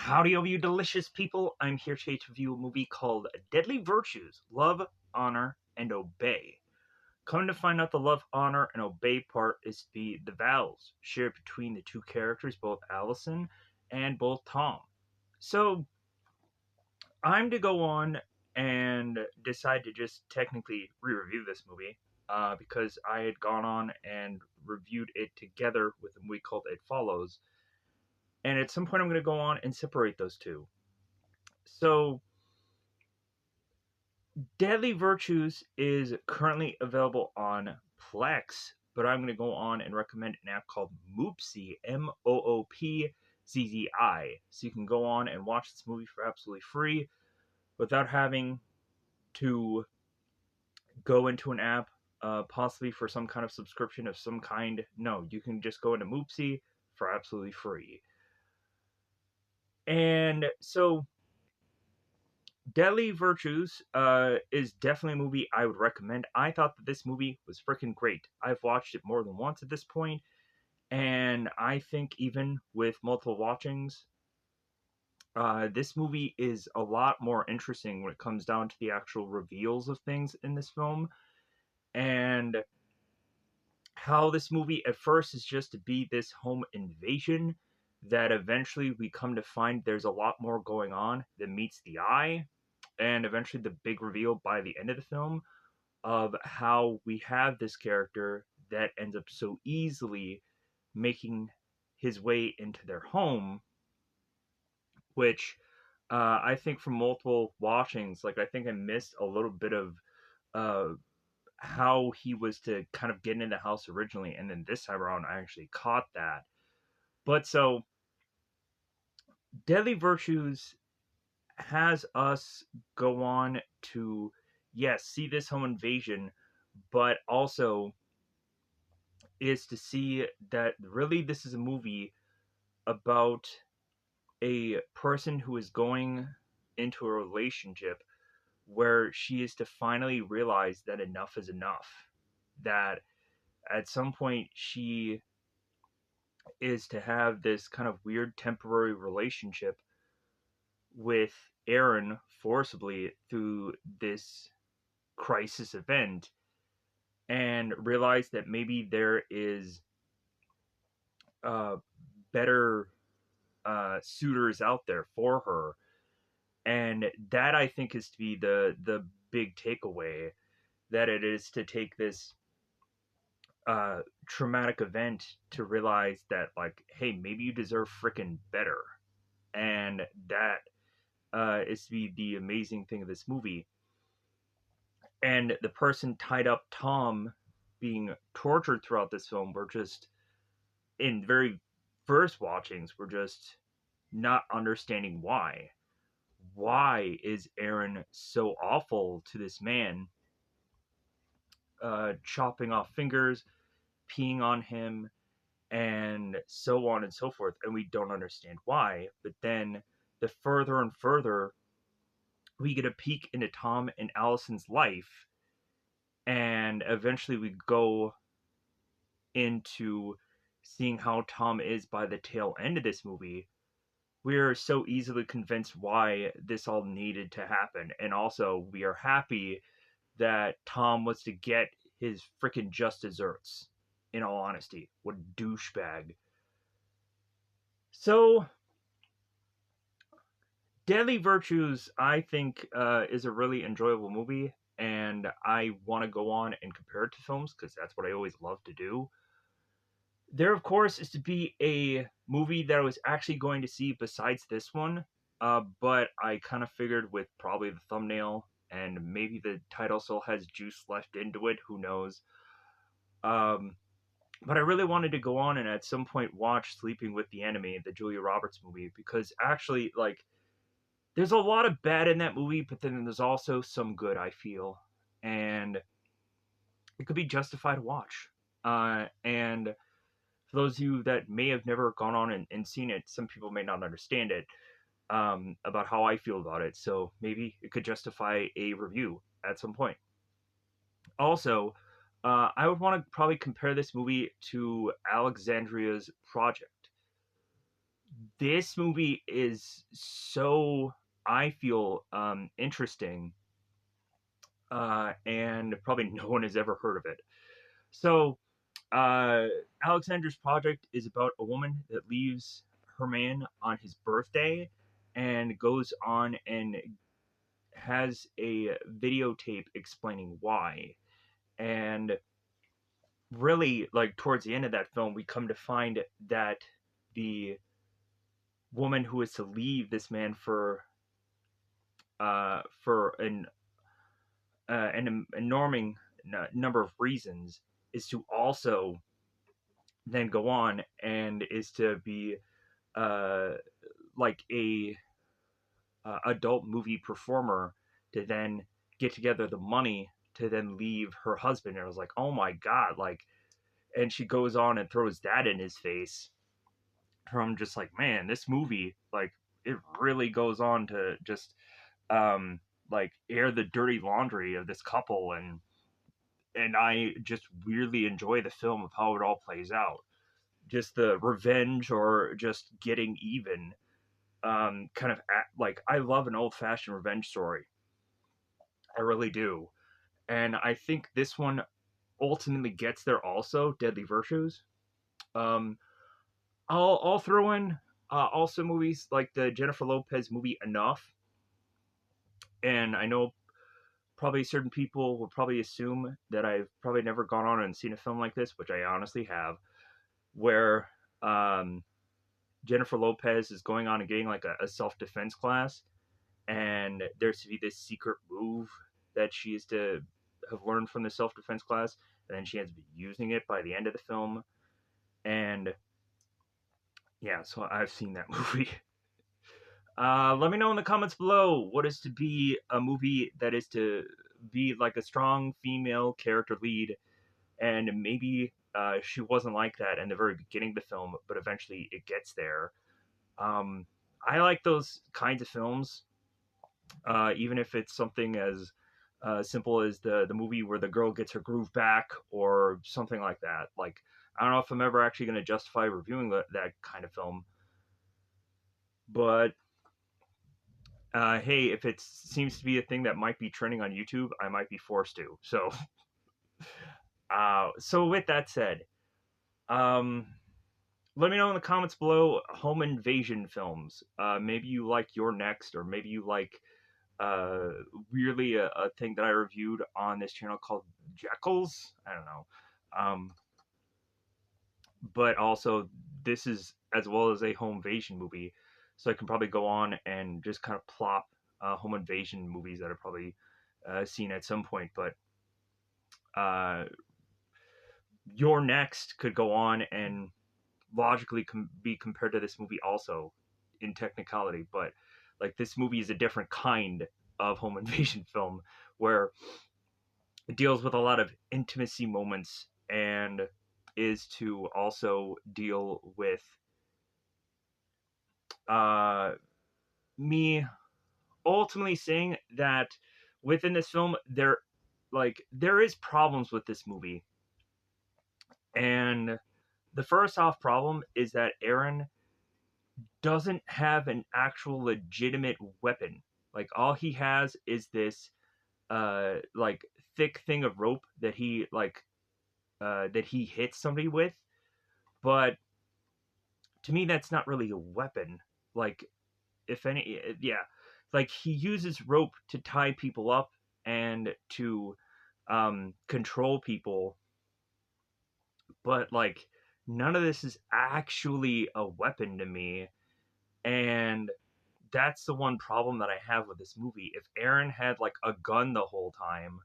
Howdy, all you delicious people. I'm here today to review a movie called Deadly Virtues Love, Honor, and Obey. Come to find out, the love, honor, and obey part is to be the vows shared between the two characters, both Allison and both Tom. So, I'm to go on and decide to just technically re review this movie because I had gone on and reviewed it together with a movie called It Follows. And at some point, I'm going to go on and separate those two. So, Deadly Virtues is currently available on Plex, but I'm going to go on and recommend an app called Moopzy, Moopzzi. So you can go on and watch this movie for absolutely free without having to go into an app, possibly for some kind of subscription of some kind. No, you can just go into Moopzy for absolutely free. And so Deadly Virtues is definitely a movie I would recommend. I thought that this movie was freaking great. I've watched it more than once at this point, and I think even with multiple watchings, this movie is a lot more interesting when it comes down to the actual reveals of things in this film, and how this movie at first is just to be this home invasion that eventually we come to find there's a lot more going on than meets the eye, and eventually the big reveal by the end of the film of how we have this character that ends up so easily making his way into their home, which I think from multiple watchings, like I think I missed a little bit of uh, how he was to kind of get into the house originally, and then this time around I actually caught that. But so Deadly Virtues has us go on to, yes, see this home invasion, but also is to see that really this is a movie about a person who is going into a relationship where she is to finally realize that enough is enough. That at some point she is to have this kind of weird temporary relationship with Aaron forcibly through this crisis event, and realize that maybe there is uh, better suitors out there for her. And that I think is to be the big takeaway, that it is to take this traumatic event to realize that, like, hey, maybe you deserve freaking better. And that is to be the amazing thing of this movie. And the person tied up, Tom, being tortured throughout this film, were just in very first watchings, were just not understanding why. Why is Aaron so awful to this man, chopping off fingers, peeing on him, and so on and so forth? And we don't understand why. But then the further and further we get a peek into Tom and Allison's life, and eventually we go into seeing how Tom is by the tail end of this movie, we're so easily convinced why this all needed to happen. And also, we are happy that Tom was to get his freaking just desserts. In all honesty, what a douchebag. So, Deadly Virtues, I think, is a really enjoyable movie, and I want to go on and compare it to films because that's what I always love to do. There, of course, is to be a movie that I was actually going to see besides this one, but I kind of figured with probably the thumbnail and maybe the title still has juice left into it, who knows. Um, but I really wanted to go on and at some point watch Sleeping with the Enemy, the Julia Roberts movie, because actually, like, there's a lot of bad in that movie, but then there's also some good, I feel. And it could be justified to watch. And for those of you that may have never gone on and seen it, some people may not understand it, about how I feel about it. So maybe it could justify a review at some point. Also, I would want to probably compare this movie to Alexandria's Project. this movie is so, I feel, interesting, and probably no one has ever heard of it. So, uh, Alexander's Project is about a woman that leaves her man on his birthday and goes on and has a videotape explaining why. And really, like, towards the end of that film, we come to find that the woman who is to leave this man for an enorming number of reasons is to also then go on and is to be uh, like a adult movie performer to then get together the money to then leave her husband. And I was like, oh my god, like, and she goes on and throws that in his face. I'm just like, man, this movie, like, it really goes on to just um like air the dirty laundry of this couple, and I just weirdly enjoy the film of how it all plays out. Just the revenge or just getting even, kind of like, I love an old fashioned revenge story. I really do. And I think this one ultimately gets there also, Deadly Virtues. Um, I'll throw in also movies like the Jennifer Lopez movie Enough. And I know probably certain people will probably assume that I've probably never gone on and seen a film like this, which I honestly have, where um, Jennifer Lopez is going on and getting like a self defense class, and there's to be this secret move that she is to have learned from the self defense class, and then she ends up using it by the end of the film. And yeah, so I've seen that movie. Let me know in the comments below what is to be a movie that is to be like a strong female character lead, and maybe she wasn't like that in the very beginning of the film, but eventually it gets there. Um, I like those kinds of films, even if it's something as simple as the movie where the girl gets her groove back or something like that. Like, I don't know if I'm ever actually going to justify reviewing that kind of film, but hey, if it seems to be a thing that might be trending on YouTube, I might be forced to. So, so with that said, um, let me know in the comments below home invasion films. Maybe you like Your Next, or maybe you like uh, weirdly a thing that I reviewed on this channel called Jekylls. I don't know. Um, but also, this is as well as a home invasion movie, so I can probably go on and just kind of plop home invasion movies that I've probably seen at some point. But uh, Your Next could go on and logically be compared to this movie also in technicality, but like, this movie is a different kind of home invasion film where it deals with a lot of intimacy moments and is to also deal with uh, me ultimately saying that within this film there is problems with this movie. And the first off problem is that Aaron doesn't have an actual legitimate weapon. Like, all he has is this like thick thing of rope that he hits somebody with. But to me, that's not really a weapon. Like, if any, yeah, like, he uses rope to tie people up and to control people, but like, none of this is actually a weapon to me. And that's the one problem that I have with this movie. If Aaron had like a gun the whole time,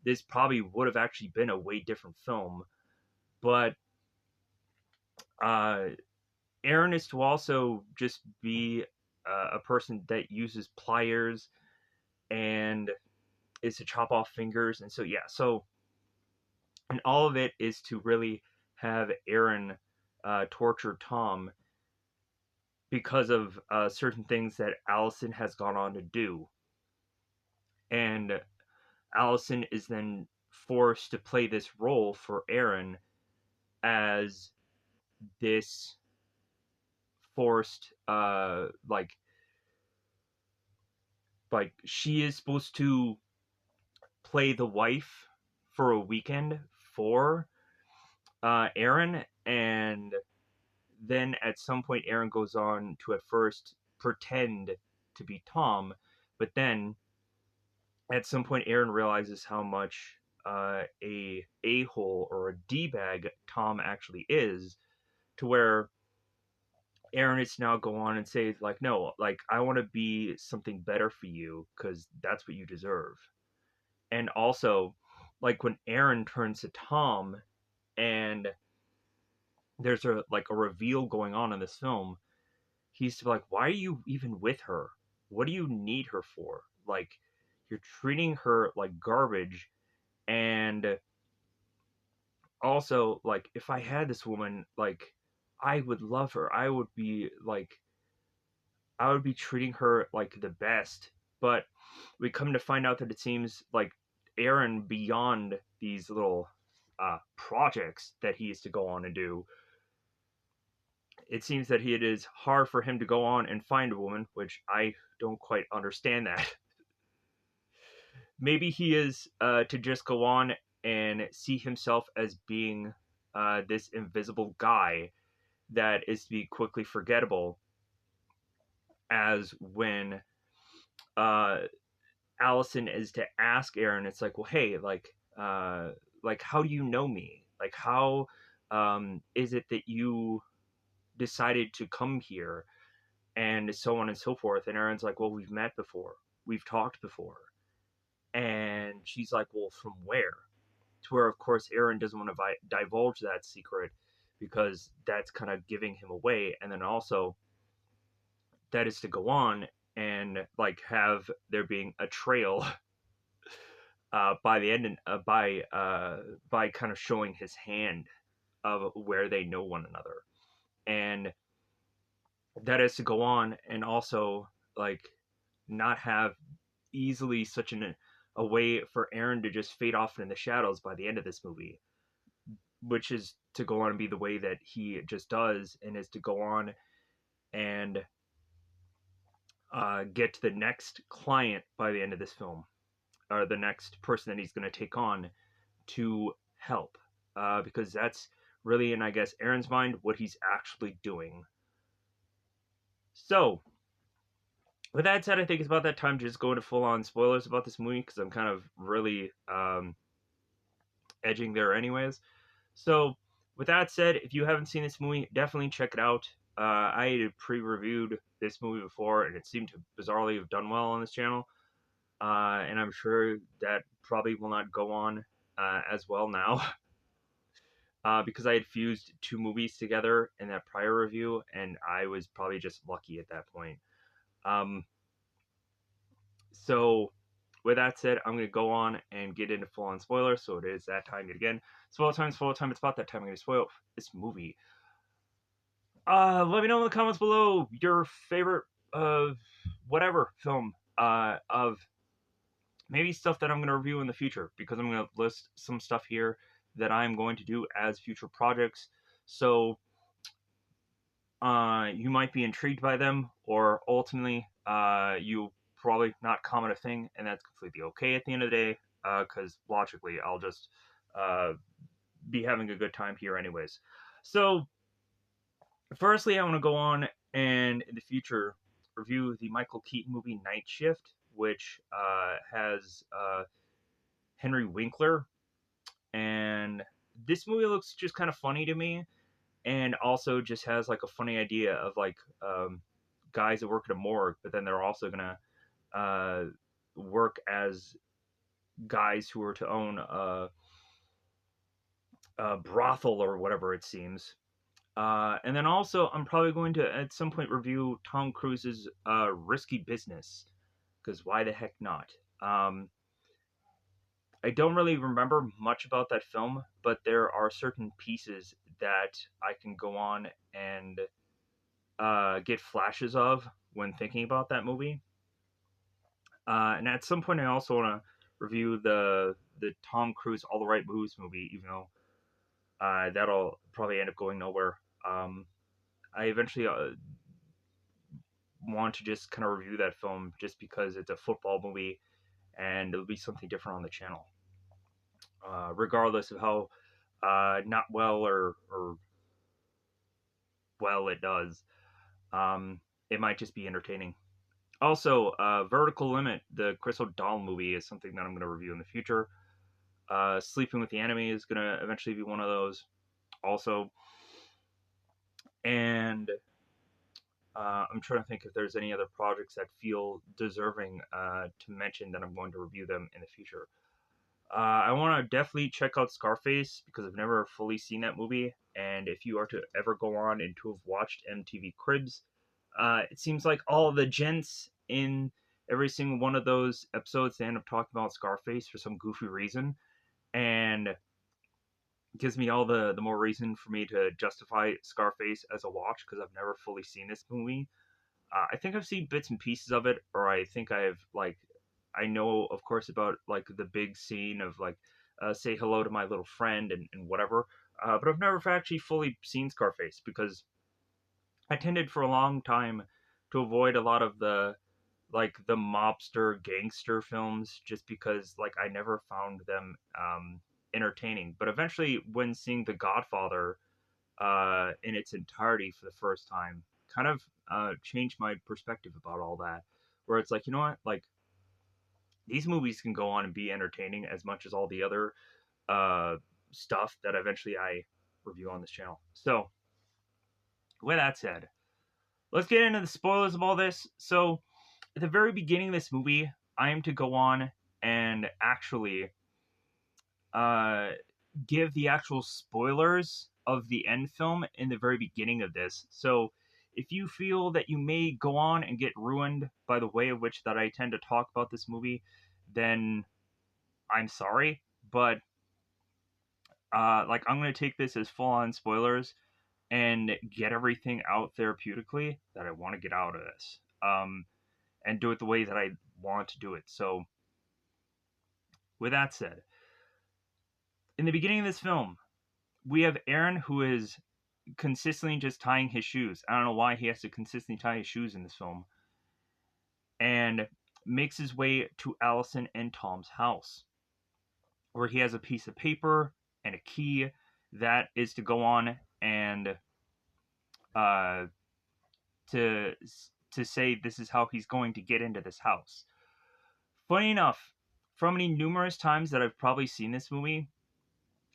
this probably would have actually been a way different film. But uh, Aaron is to also just be a person that uses pliers and is to chop off fingers, and so yeah, so, and all of it is to really have Aaron torture Tom because of certain things that Allison has gone on to do. And Allison is then forced to play this role for Aaron as this forced, like she is supposed to play the wife for a weekend for Aaron, and then at some point Aaron goes on to at first pretend to be Tom, but then at some point Aaron realizes how much a hole or a d bag Tom actually is, to where Aaron is now go on and say like, no, like I want to be something better for you because that's what you deserve. And also, like when Aaron turns to Tom and there's a reveal going on in this film, he's like, why are you even with her? What do you need her for? Like, you're treating her like garbage. And also, like, if I had this woman, like, I would love her. I would be treating her like the best. But we come to find out that it seems like Aaron, beyond these little projects that he used to go on and do, it seems that it is hard for him to go on and find a woman, which I don't quite understand that. Maybe he is to just go on and see himself as being this invisible guy that is to be quickly forgettable, as when uh, Allison is to ask Aaron, it's like, well, hey, like how do you know me? Like, how is it that you decided to come here? And so on and so forth. And Aaron's like, well, we've met before, we've talked before. And she's like, well, from where? To where, of course, Aaron doesn't want to divulge that secret because that's kind of giving him away. And then also, that is to go on and like have there being a trail by the end, by kind of showing his hand of where they know one another, and that is to go on and also like not have easily such a way for Aaron to just fade off in the shadows by the end of this movie, which is to go on and be the way that he just does, and is to go on and get to the next client by the end of this film, or the next person that he's going to take on to help, because that's really, in I guess Aaron's mind, what he's actually doing. So with that said, I think it's about that time to just go into full on spoilers about this movie because I'm kind of really edging there anyways. So with that said, if you haven't seen this movie, definitely check it out. I had pre-reviewed this movie before, and it seemed to bizarrely have done well on this channel. And I'm sure that probably will not go on as well now. Because I had fused two movies together in that prior review, and I was probably just lucky at that point. Um, so, with that said, I'm going to go on and get into full on spoilers. So, it is that time yet again. Spoiler time, spoiler time. It's about that time I'm going to spoil this movie. Let me know in the comments below your favorite, whatever film, of maybe stuff that I'm going to review in the future, because I'm going to list some stuff here that I'm going to do as future projects. So, you might be intrigued by them, or ultimately, you probably not comment a thing, and that's completely okay at the end of the day, because logically, I'll just uh, be having a good time here anyways. So, firstly, I want to go on and in the future review the Michael Keaton movie Night Shift, which has Henry Winkler, and this movie looks just kind of funny to me, and also just has like a funny idea of like guys that work at a morgue, but then they're also gonna work as guys who are to own a brothel or whatever it seems. And then also, I'm probably going to at some point review Tom Cruise's Risky Business, because why the heck not? I don't really remember much about that film, but there are certain pieces that I can go on and get flashes of when thinking about that movie. And at some point, I also want to review the Tom Cruise All the Right Moves movie, even though that'll probably end up going nowhere. I eventually want to just kind of review that film just because it's a football movie and it'll be something different on the channel. Regardless of how not well or well it does, um, it might just be entertaining. Also, Vertical Limit, the Chris O'Donnell movie, is something that I'm going to review in the future. Sleeping with the Enemy is going to eventually be one of those also. And I'm trying to think if there's any other projects that feel deserving to mention that I'm going to review them in the future. I want to definitely check out Scarface because I've never fully seen that movie. And if you are to ever go on and to have watched MTV Cribs, it seems like all the gents in every single one of those episodes they end up talking about Scarface for some goofy reason, and it gives me all the more reason for me to justify Scarface as a watch because I've never fully seen this movie. I think I've seen bits and pieces of it, or I think I've like I know, of course, about like the big scene of like say hello to my little friend and whatever. But I've never actually fully seen Scarface because I tended for a long time to avoid a lot of the mobster gangster films just because like I never found them entertaining. But eventually, when seeing The Godfather in its entirety for the first time, kind of changed my perspective about all that. Where it's like, you know what, like these movies can go on and be entertaining as much as all the other uh, stuff that eventually I review on this channel. So, with that said, let's get into the spoilers of all this. So, at the very beginning of this movie, I am to go on and actually uh, give the actual spoilers of the end film in the very beginning of this. So, if you feel that you may go on and get ruined by the way in which that I tend to talk about this movie, then I'm sorry, but like I'm gonna take this as full on spoilers and get everything out therapeutically that I want to get out of this, and do it the way that I want to do it. So, with that said, in the beginning of this film, we have Aaron who is consistently just tying his shoes. I don't know why he has to consistently tie his shoes in this film, and makes his way to Allison and Tom's house, where he has a piece of paper and a key that is to go on and uh, to to say this is how he's going to get into this house. Funny enough, from many numerous times that I've probably seen this movie,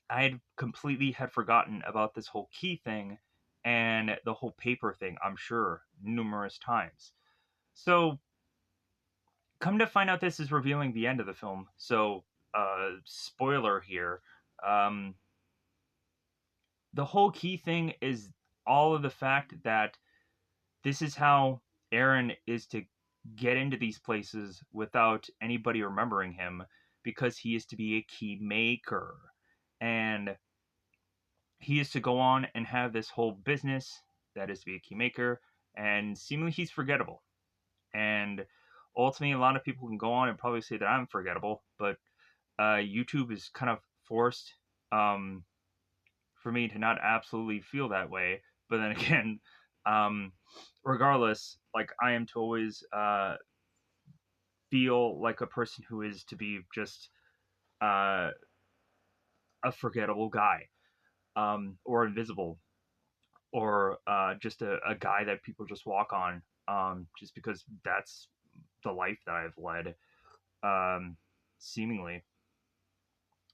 I had completely had forgotten about this whole key thing and the whole paper thing. I'm sure numerous times. So, come to find out, this is revealing the end of the film. So, spoiler here. Um, the whole key thing is all of the fact that this is how Aaron is to get into these places without anybody remembering him because he is to be a key maker. And he is to go on and have this whole business that is to be a key maker, and seemingly he's forgettable. And ultimately, a lot of people can go on and probably say that I'm forgettable, but YouTube is kind of forced um, for me to not absolutely feel that way. But then again, um, regardless, like I am to always feel like a person who is to be just uh, a forgettable guy, or invisible, or just a guy that people just walk on, just because that's the life that I've led, seemingly.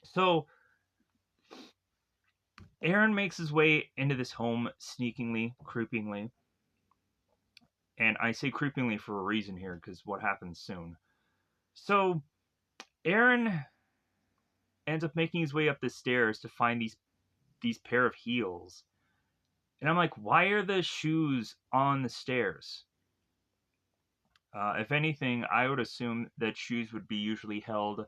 So Aaron makes his way into this home sneakingly, creepingly, and I say creepingly for a reason here because what happens soon. So Aaron ends up making his way up the stairs to find these pair of heels, and I'm like, why are the shoes on the stairs? If anything, I would assume that shoes would be usually held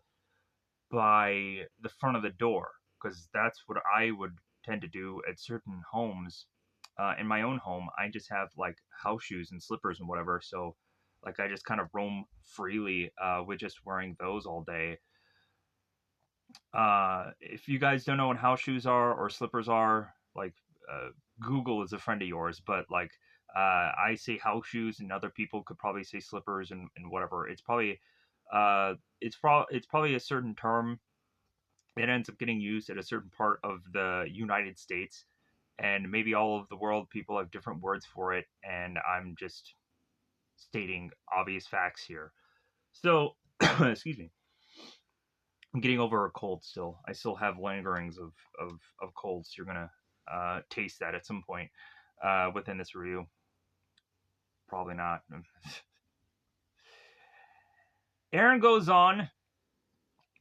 by the front of the door because that's what I would tend to do at certain homes. In my own home, I just have like house shoes and slippers and whatever. So, like, I just kind of roam freely with just wearing those all day. If you guys don't know what house shoes are or slippers are, like, Google is a friend of yours, but like, I say house shoes, and other people could probably say slippers and whatever. It's probably a certain term that ends up getting used at a certain part of the United States, and maybe all of the world people have different words for it, and I'm just stating obvious facts here. So, excuse me. I'm getting over a cold still. I still have lingerings of colds. You're gonna taste that at some point within this review. Probably not. Aaron goes on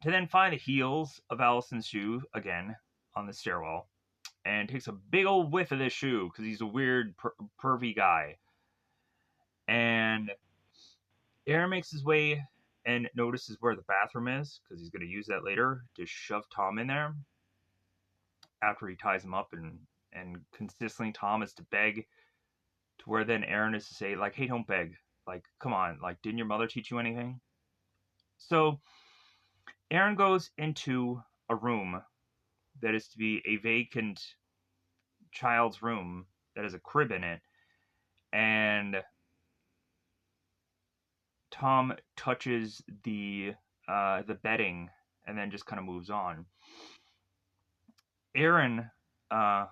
to then find the heels of Allison's shoe again on the stairwell and takes a big old whiff of this shoe because he's a weird, pervy guy. And Aaron makes his way and notices where the bathroom is because he's going to use that later to shove Tom in there after he ties him up and consistently Tom is to beg to where then Aaron is to say, like, hey, don't beg. Like, come on. Like, didn't your mother teach you anything? So Aaron goes into a room that is to be a vacant child's room that has a crib in it. And Tom touches the bedding and then just kind of moves on. Aaron, I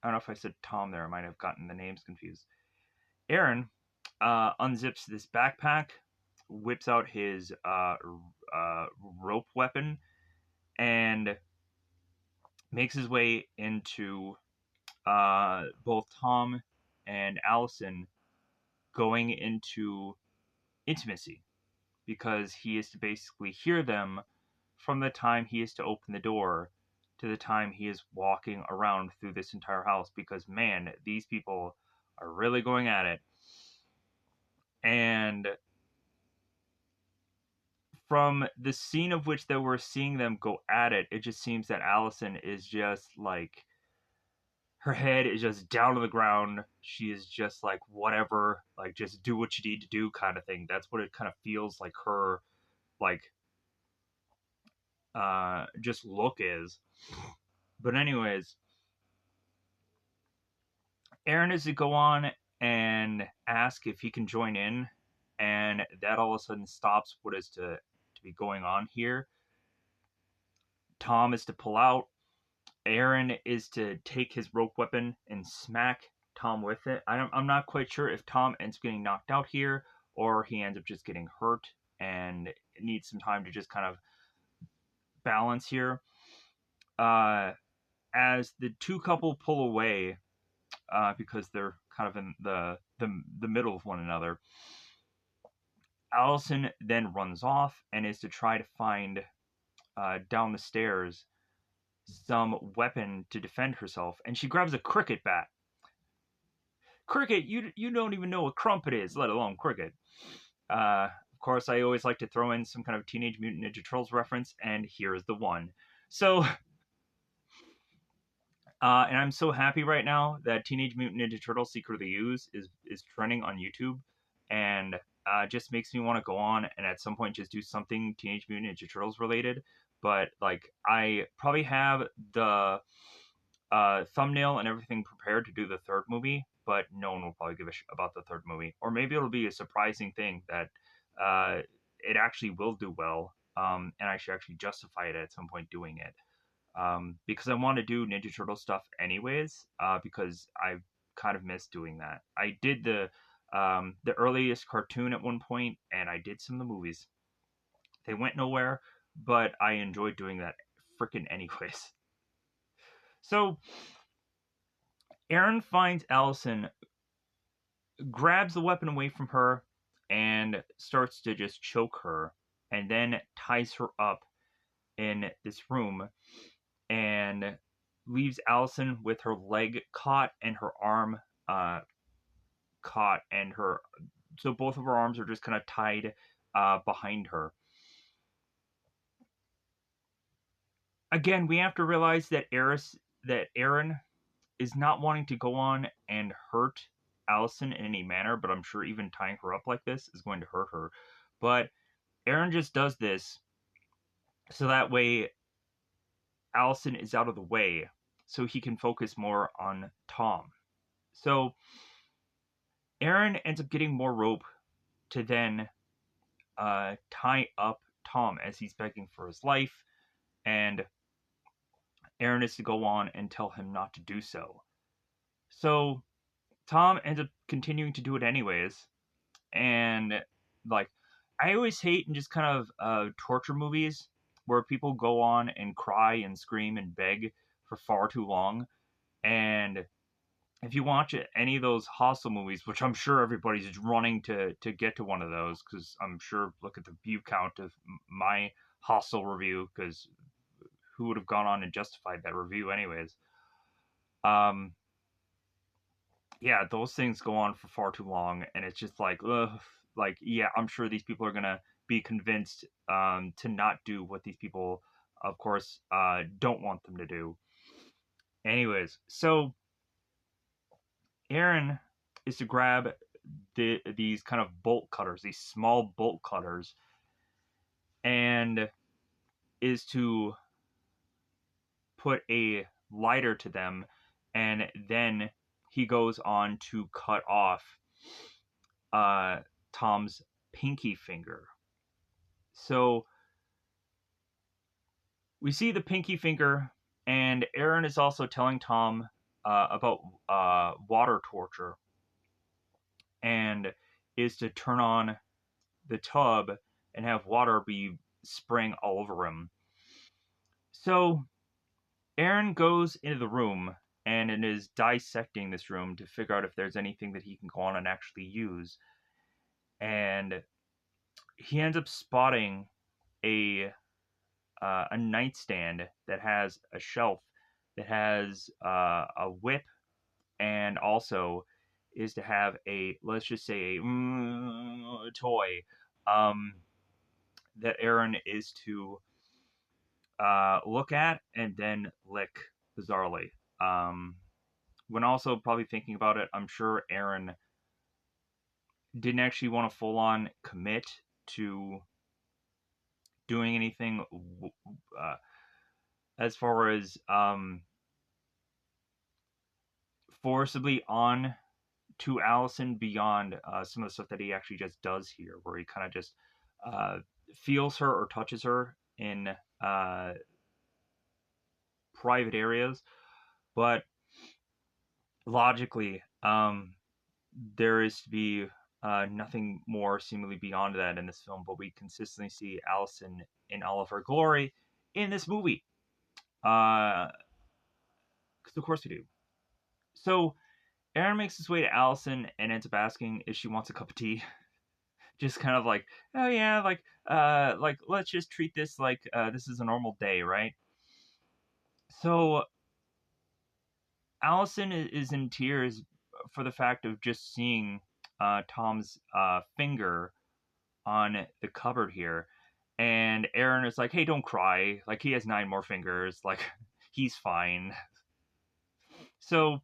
don't know if I said Tom there. I might have gotten the names confused. Aaron unzips this backpack, whips out his rope weapon, and makes his way into both Tom and Allison going into intimacy because he is to basically hear them from the time he is to open the door to the time he is walking around through this entire house because man, these people are really going at it. And from the scene of which that we're seeing them go at it, it just seems that Allison is just like her head is just down to the ground. She is just like whatever, like just do what you need to do kind of thing. That's what it kind of feels like her like just look is. But anyways, Aaron is to go on and ask if he can join in, and that all of a sudden stops what is to be going on here. Tom is to pull out. Aaron is to take his rope weapon and smack Tom with it. I'm not quite sure if Tom ends up getting knocked out here or he ends up just getting hurt and needs some time to just kind of balance here. As the two couple pull away, because they're kind of in the middle of one another, Allison then runs off and is to try to find down the stairs some weapon to defend herself, and she grabs a cricket bat. Cricket, you don't even know what crumpet is, let alone cricket. Of course, I always like to throw in some kind of Teenage Mutant Ninja Turtles reference, and here's the one. So, and I'm so happy right now that Teenage Mutant Ninja Turtles Secret of the Ooze is trending on YouTube, and just makes me want to go on and at some point just do something Teenage Mutant Ninja Turtles related. But like, I probably have the thumbnail and everything prepared to do the third movie, but no one will probably give a about the third movie. Or maybe it'll be a surprising thing that it actually will do well, and I should actually justify it at some point doing it. Because I want to do Ninja Turtle stuff anyways, because I've kind of missed doing that. I did the earliest cartoon at one point, and I did some of the movies. They went nowhere, but I enjoyed doing that freaking anyways. So Aaron finds Allison, grabs the weapon away from her, and starts to just choke her, and then ties her up in this room and leaves Allison with her leg caught and her arm caught, and her so both of her arms are just kind of tied behind her. Again, we have to realize that Aaron is not wanting to go on and hurt Allison in any manner, but I'm sure even tying her up like this is going to hurt her. But Aaron just does this so that way Allison is out of the way so he can focus more on Tom. So Aaron ends up getting more rope to then tie up Tom as he's begging for his life, and Aaron is to go on and tell him not to do so. So Tom ends up continuing to do it anyways, and like I always hate in just kind of torture movies where people go on and cry and scream and beg for far too long. And if you watch any of those Hostel movies, which I'm sure everybody's just running to get to one of those, because I'm sure look at the view count of my Hostel review, because who would have gone on and justified that review anyways? Um, yeah, those things go on for far too long, and it's just like, ugh, like yeah, I'm sure these people are gonna be convinced to not do what these people, of course, don't want them to do. Anyways, so Aaron is to grab these kind of bolt cutters, these small bolt cutters, and is to put a lighter to them, and then he goes on to cut off uh, Tom's pinky finger. So we see the pinky finger, and Aaron is also telling Tom about water torture, and is to turn on the tub and have water be spraying all over him. So Aaron goes into the room and it is dissecting this room to figure out if there's anything that he can go on and actually use. And he ends up spotting a a nightstand that has a shelf that has a whip, and also is to have a, let's just say, a toy um, that Aaron is to look at and then lick, bizarrely. Um, when also probably thinking about it, I'm sure Aaron didn't actually want to full on commit to doing anything uh, as far as forcibly on to Allison beyond some of the stuff that he actually just does here, where he kind of just uh, feels her or touches her in uh, private areas. But logically, there is to be nothing more seemingly beyond that in this film, but we consistently see Allison in all of her glory in this movie. Because of course we do. So Aaron makes his way to Allison and ends up asking if she wants a cup of tea. Just kind of like, oh yeah, like let's just treat this like this is a normal day, right? So Allison is in tears for the fact of just seeing Tom's finger on the cupboard here. And Aaron is like, hey, don't cry. Like, he has 9 more fingers. Like, he's fine. So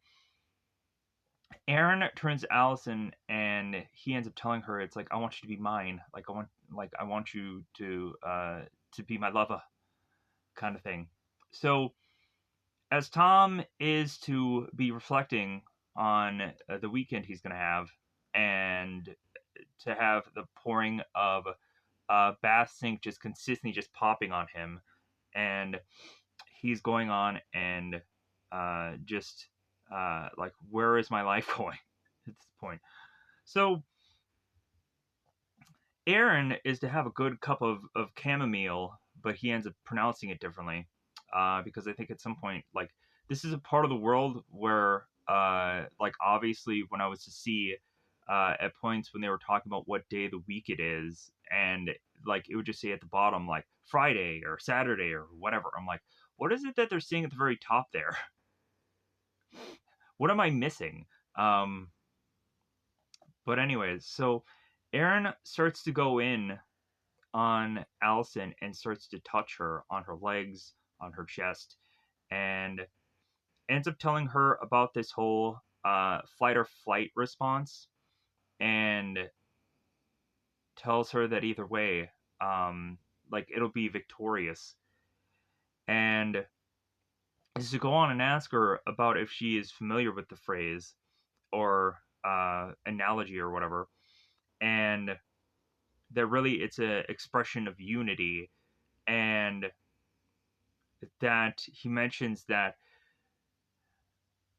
Aaron turns to Allison and he ends up telling her, it's like, I want you to be mine. I want you to be my lover, kind of thing. So as Tom is to be reflecting on the weekend he's going to have, and to have the pouring of bath sink just consistently just popping on him, and he's going on and just like, where is my life going at this point? So Aaron is to have a good cup of chamomile, but he ends up pronouncing it differently because I think at some point, like, this is a part of the world where like, obviously when I was to see at points when they were talking about what day of the week it is, and like it would just say at the bottom like Friday or Saturday or whatever. I'm like, what is it that they're seeing at the very top there? What am I missing? Um, but anyways, so Aaron starts to go in on Allison and starts to touch her on her legs, on her chest, and ends up telling her about this whole flight or flight response, and tells her that either way, like, it'll be victorious. And is to go on and ask her about if she is familiar with the phrase, or analogy or whatever, and that really it's a expression of unity, and that he mentions that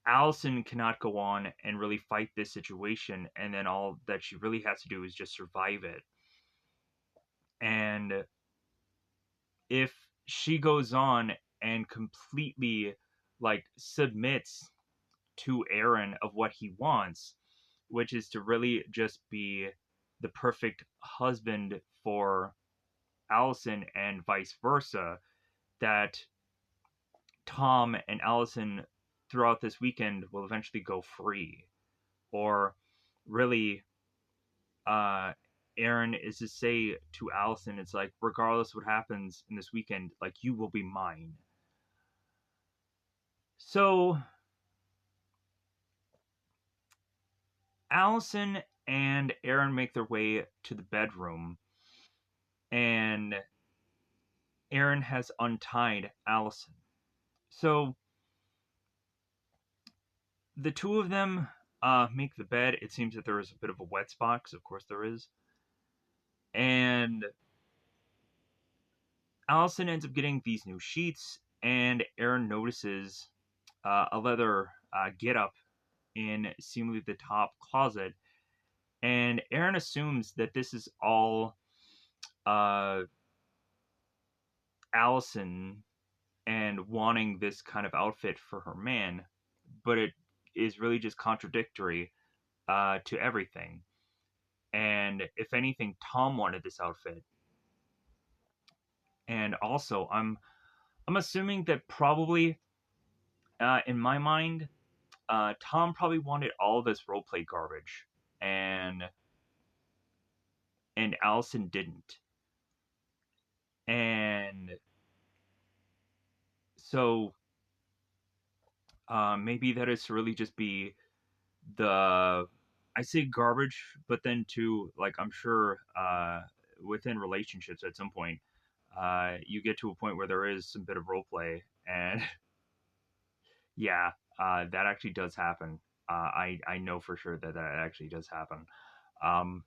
Allison cannot go on and really fight this situation, and then all that she really has to do is just survive it. And if she goes on and completely like submits to Aaron of what he wants, which is to really just be the perfect husband for Allison and vice versa, that Tom and Allison throughout this weekend will eventually go free. Or really, uh, Aaron is to say to Allison, it's like, regardless what happens in this weekend, like, you will be mine. So, Allison and Aaron make their way to the bedroom, and Aaron has untied Allison. So, the two of them make the bed. It seems that there is a bit of a wet spot, because of course there is. And Allison ends up getting these new sheets, and Aaron notices a leather get up in seemingly the top closet. And Aaron assumes that this is all uh, Allison and wanting this kind of outfit for her man, but it is really just contradictory to everything. And if anything, Tom wanted this outfit. And also, I'm assuming that probably in my mind, Tom probably wanted all this roleplay garbage, and Allison didn't. And so maybe that is to really just be the, I say garbage, but then too, like, I'm sure within relationships at some point, you get to a point where there is some bit of role play, and yeah, that actually does happen. I know for sure that that actually does happen. Um,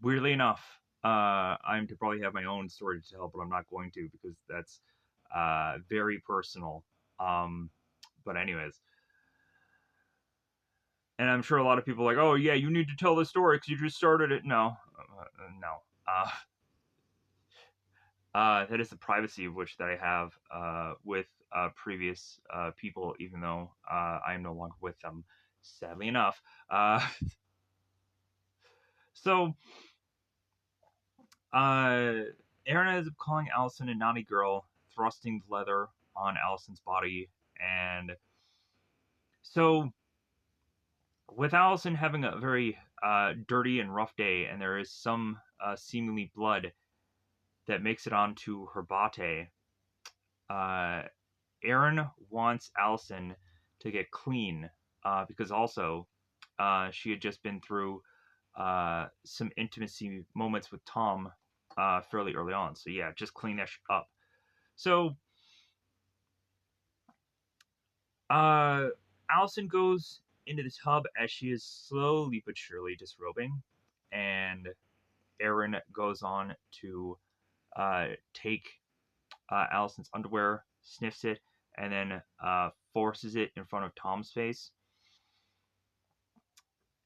Weirdly enough, I'm to probably have my own story to tell, but I'm not going to, because that's very personal. Um, but anyways, and I'm sure a lot of people are like, oh yeah, you need to tell the story because you just started it. No, no. That is the privacy of which that I have with previous people, even though I am no longer with them, sadly enough. Uh, so, Aaron ends up calling Allison a naughty girl, thrusting the leather on Allison's body, and so with Allison having a very dirty and rough day, and there is some seemingly blood that makes it onto her bate. Uh, Aaron wants Allison to get clean because also she had just been through some intimacy moments with Tom fairly early on. So yeah, just clean that up. So uh, Allison goes into the tub as she is slowly but surely disrobing, and Aaron goes on to take Allison's underwear, sniffs it, and then forces it in front of Tom's face.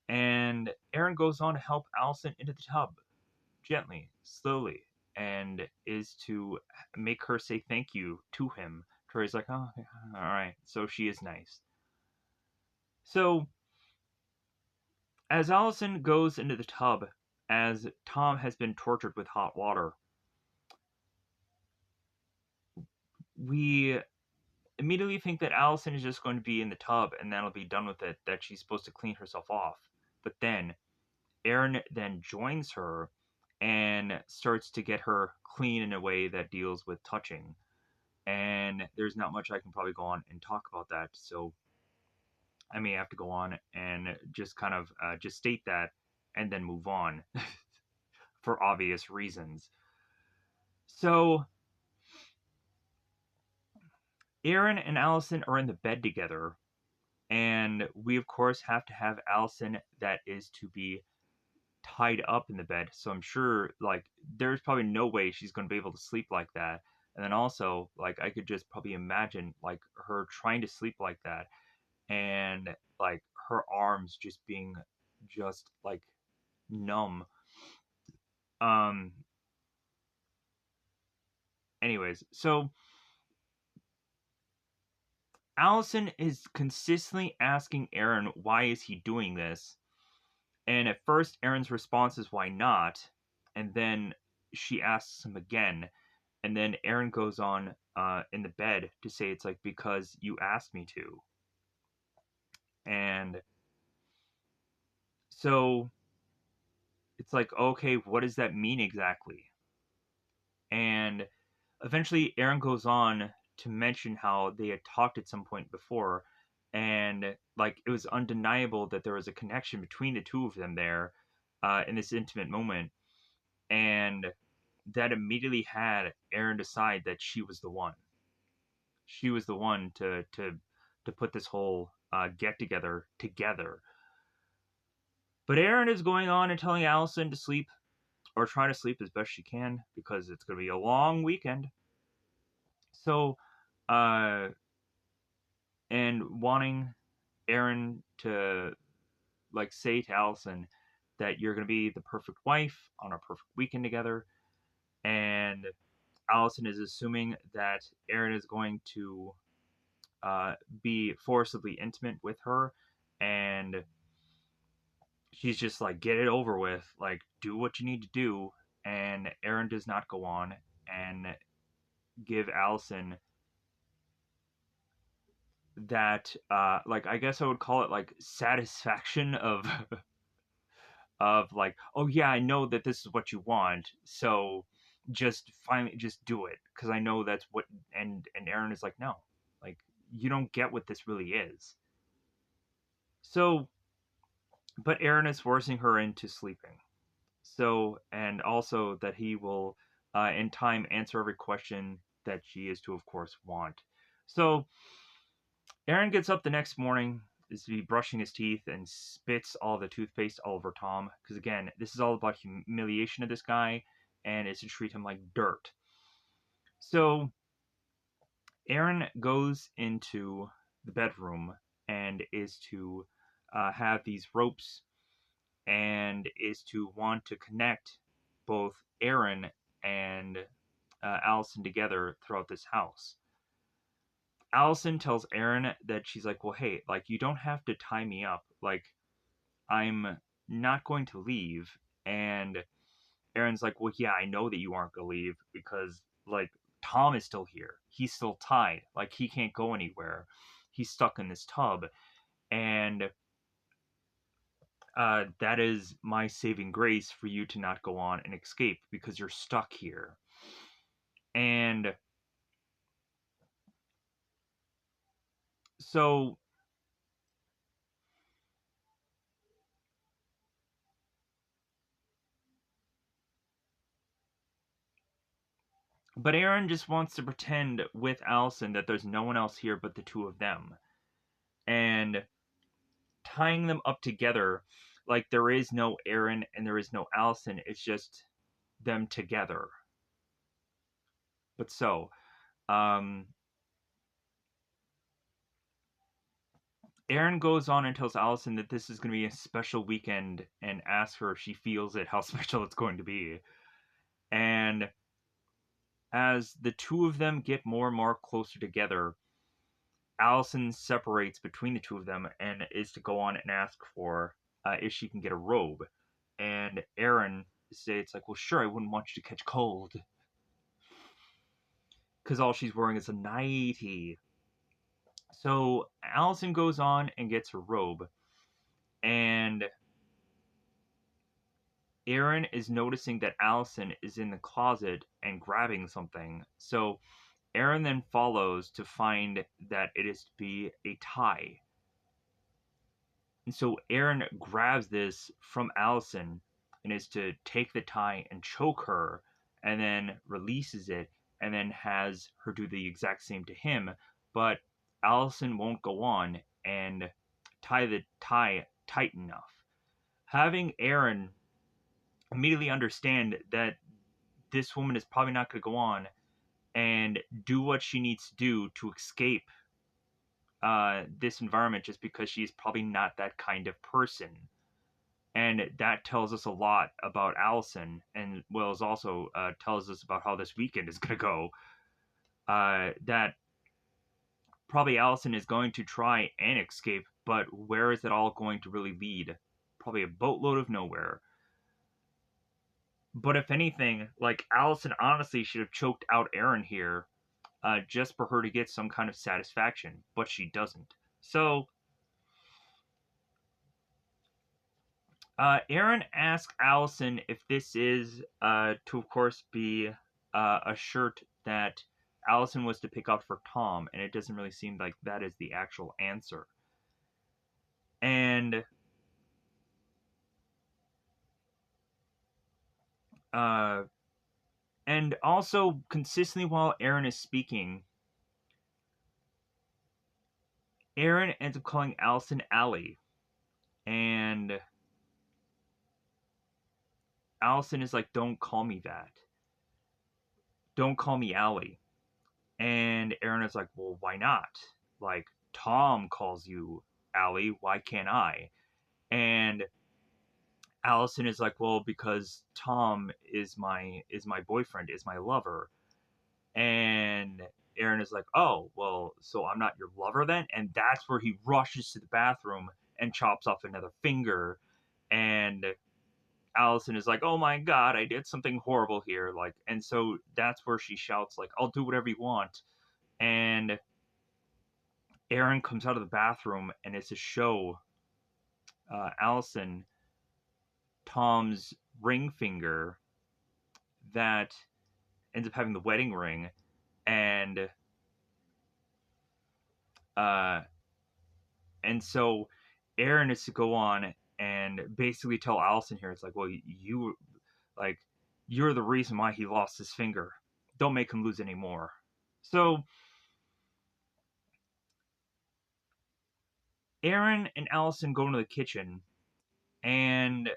And Aaron goes on to help Allison into the tub, gently, slowly, and is to make her say thank you to him. Troy's like, oh, all right. So she is nice. So as Allison goes into the tub, as Tom has been tortured with hot water, we immediately think that Allison is just going to be in the tub and that'll be done with it, that she's supposed to clean herself off. But then Aaron then joins her and starts to get her clean in a way that deals with touching. And there's not much I can probably go on and talk about that. So I may have to go on and just kind of just state that and then move on for obvious reasons. So Aaron and Allison are in the bed together, And we, of course, have to have Allison that is to be tied up in the bed. So I'm sure, like, there's probably no way she's going to be able to sleep like that. And then also, like, I could just probably imagine, like, her trying to sleep like that and, like, her arms just being just, like, numb. Um, anyways, so Allison is consistently asking Aaron, why is he doing this? And at first, Aaron's response is, why not? And then she asks him again. And then Aaron goes on in the bed to say, it's like, because you asked me to. And so it's like, okay, what does that mean exactly? And eventually, Aaron goes on to mention how they had talked at some point before. And like, it was undeniable that there was a connection between the two of them there in this intimate moment. And that immediately had Aaron decide that she was the one. She was the one to put this whole get together. But Aaron is going on and telling Allison to sleep or try to sleep as best she can because it's going to be a long weekend. So, uh, and wanting Aaron to like say to Allison that you're going to be the perfect wife on a perfect weekend together, and Allison is assuming that Aaron is going to uh, be forcibly intimate with her, and she's just like, get it over with, like, do what you need to do. And Aaron does not go on and give Allison that, like, I guess I would call it like satisfaction of, of like, oh yeah, I know that this is what you want, so just finally just do it because I know that's what. And Aaron is like, no, like you don't get what this really is. So, but Aaron is forcing her into sleeping. So, and also that he will, in time, answer every question that she is to, of course, want. So, Aaron gets up the next morning, is to be brushing his teeth, and spits all the toothpaste all over Tom. Because, again, this is all about humiliation of this guy, and it's to treat him like dirt. So, Aaron goes into the bedroom and is to have these ropes and is to want to connect both Aaron and Allison together throughout this house. Allison tells Aaron that she's like, well, hey, like, you don't have to tie me up. Like, I'm not going to leave. And Aaron's like, well, yeah, I know that you aren't going to leave because, like, Tom is still here. He's still tied. Like, he can't go anywhere. He's stuck in this tub. And that is my saving grace for you to not go on and escape because you're stuck here. And so, but Aaron just wants to pretend with Allison that there's no one else here but the two of them. And tying them up together, like there is no Aaron and there is no Allison, it's just them together. But so, um, Aaron goes on and tells Allison that this is going to be a special weekend and asks her if she feels it, how special it's going to be. And as the two of them get more and more closer together, Allison separates between the two of them and is to go on and ask for if she can get a robe. And Aaron says, it's like, well, sure, I wouldn't want you to catch cold. Because all she's wearing is a nightie. So Allison goes on and gets her robe. And Aaron is noticing that Allison is in the closet and grabbing something. So Aaron then follows to find that it is to be a tie. And so Aaron grabs this from Allison and is to take the tie and choke her and then releases it and then has her do the exact same to him. But Allison won't go on and tie the tie tight enough. Having Aaron immediately understand that this woman is probably not going to go on and do what she needs to do to escape this environment just because she's probably not that kind of person. And that tells us a lot about Allison, and Wells also tells us about how this weekend is going to go. That probably Allison is going to try and escape, but where is it all going to really lead? Probably a boatload of nowhere. But if anything, like Allison honestly should have choked out Aaron here, just for her to get some kind of satisfaction, but she doesn't. So Aaron asks Allison if this is to, of course, be a shirt that Allison was to pick out for Tom, and it doesn't really seem like that is the actual answer. And uh, and also consistently while Aaron is speaking, Aaron ends up calling Allison Allie, and Allison is like, "Don't call me that. Don't call me Allie." And Aaron is like, "Well, why not? Like, Tom calls you Allie. Why can't I?" And Allison is like, "Well, because Tom is my boyfriend, is my lover." And Aaron is like, "Oh, well, so I'm not your lover then?" And that's where he rushes to the bathroom and chops off another finger. And Allison is like, "Oh my god, I did something horrible here." Like, and so that's where she shouts like, "I'll do whatever you want." And Aaron comes out of the bathroom and it's to show Allison Tom's ring finger that ends up having the wedding ring, and uh, and so Aaron is to go on and basically tell Allison here, it's like, "Well, you like you're the reason why he lost his finger. Don't make him lose any more." So Aaron and Allison go into the kitchen, and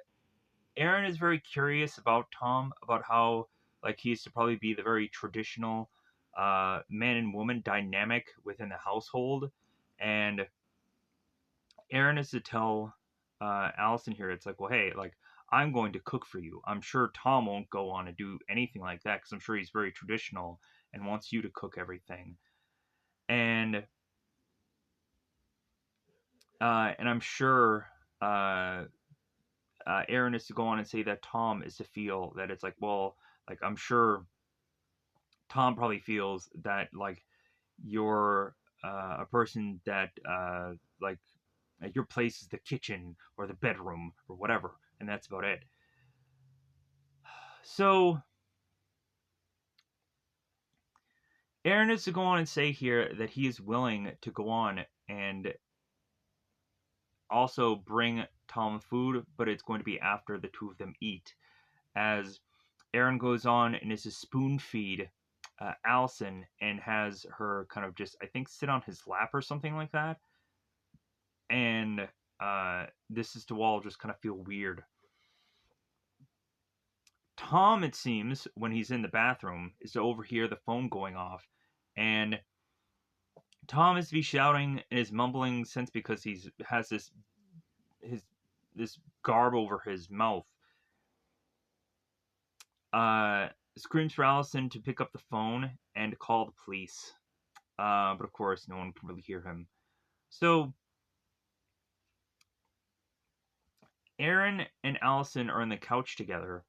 Aaron is very curious about Tom, about how like he used to probably be the very traditional man and woman dynamic within the household, and Aaron is to tell Allison here, it's like, "Well, hey, like I'm going to cook for you. I'm sure Tom won't go on and do anything like that because I'm sure he's very traditional and wants you to cook everything." And and I'm sure uh, Aaron is to go on and say that Tom is to feel that it's like, well, like I'm sure Tom probably feels that like you're a person that like your place is the kitchen or the bedroom or whatever, and that's about it. So Aaron is to go on and say here that he is willing to go on and also bring Tom food, but it's going to be after the two of them eat. As Aaron goes on and is to spoon feed Allison and has her kind of just, I think, sit on his lap or something like that. And this is to all just kind of feel weird. Tom, it seems, when he's in the bathroom, is to overhear the phone going off, and Tom is to be shouting and is mumbling sense because he's has his this garb over his mouth. Uh, Screams for Allison to pick up the phone and call the police. But of course, no one can really hear him. So Aaron and Allison are on the couch together,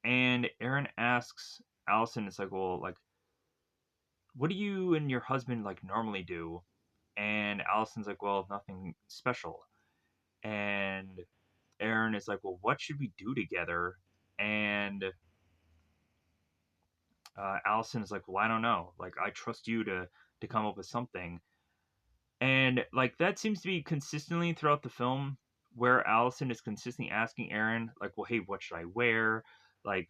and Aaron asks Allison, "It's like, well, like, what do you and your husband like normally do?" And Allison's like, "Well, nothing special." And Aaron is like, "Well, what should we do together?" And Allison is like, "Well, I don't know. Like, I trust you to come up with something." And like that seems to be consistently throughout the film, where Allison is consistently asking Aaron, like, "Well, hey, what should I wear? Like,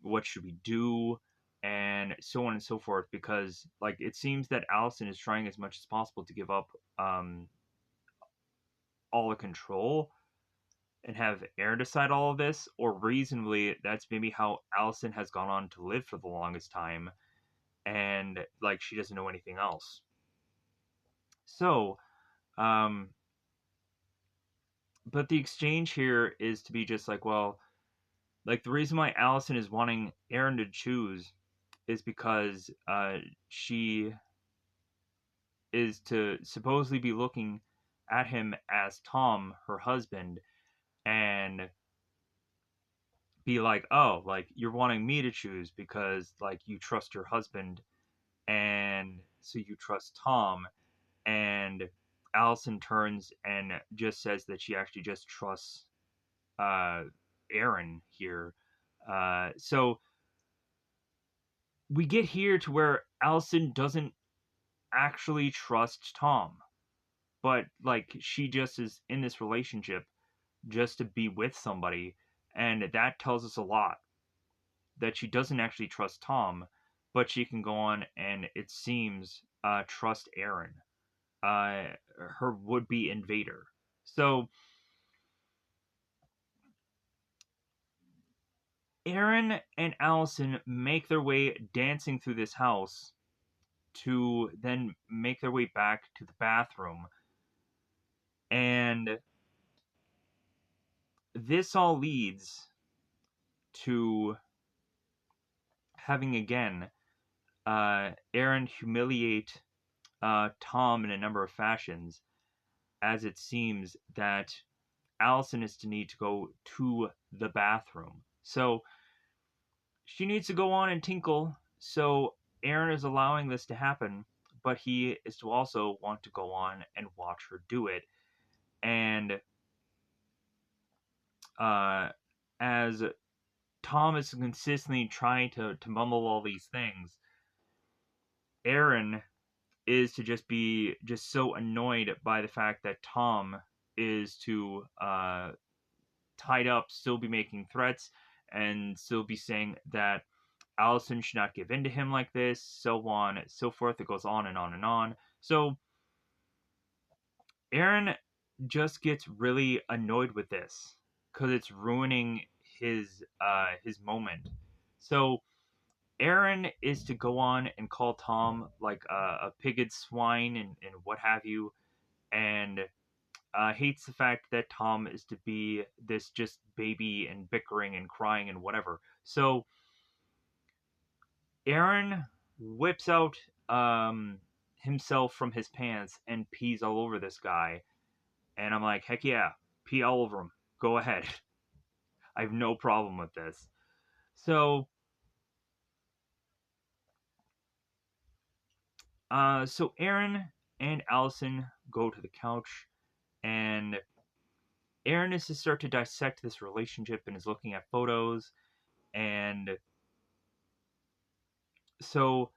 what should we do?" And so on and so forth. Because like it seems that Allison is trying as much as possible to give up um, all the control and have Aaron decide all of this, or reasonably, that's maybe how Allison has gone on to live for the longest time, and like she doesn't know anything else. So, um, but the exchange here is to be just like, well, like the reason why Allison is wanting Aaron to choose is because she is to supposedly be looking at him as Tom, her husband, and be like, oh, like you're wanting me to choose because like you trust your husband and so you trust Tom. And Allison turns and just says that she actually just trusts uh, Aaron here. So we get here to where Allison doesn't actually trust Tom, but like she just is in this relationship just to be with somebody, and that tells us a lot that she doesn't actually trust Tom, but she can go on and it seems trust Aaron, her would-be invader. So Aaron and Allison make their way dancing through this house to then make their way back to the bathroom. And this all leads to having again Aaron humiliate Tom in a number of fashions, as it seems that Allison is to need to go to the bathroom. So she needs to go on and tinkle. So Aaron is allowing this to happen, but he is to also want to go on and watch her do it. And uh, as Tom is consistently trying to mumble all these things, Aaron is to just be just so annoyed by the fact that Tom is to tied up, still be making threats, and still be saying that Allison should not give in to him like this, so on, so forth. It goes on and on and on. So Aaron just gets really annoyed with this because it's ruining his moment. So Aaron is to go on and call Tom like a piged swine and what have you, and hates the fact that Tom is to be this just baby and bickering and crying and whatever. So Aaron whips out himself from his pants and pees all over this guy. And I'm like, heck yeah, pee all over him. Go ahead. I have no problem with this. So, so Aaron and Allison go to the couch, and Aaron is to start to dissect this relationship and is looking at photos. And so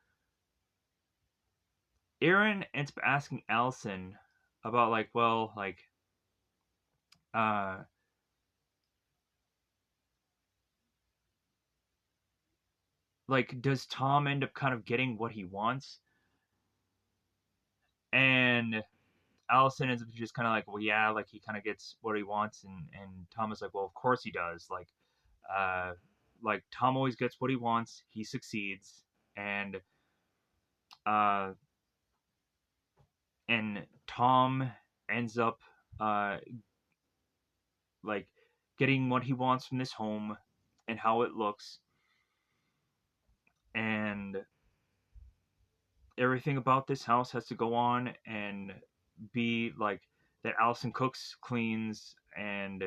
Aaron ends up asking Allison about like, well, uh, like does Tom end up kind of getting what he wants? And Allison ends up just kind of like, well, yeah, like he kind of gets what he wants, and Tom is like, well, of course he does. Uh, like Tom always gets what he wants. He succeeds, and uh, and Tom ends up uh like getting what he wants from this home and how it looks, and everything about this house has to go on and be like that Allison cooks, cleans, and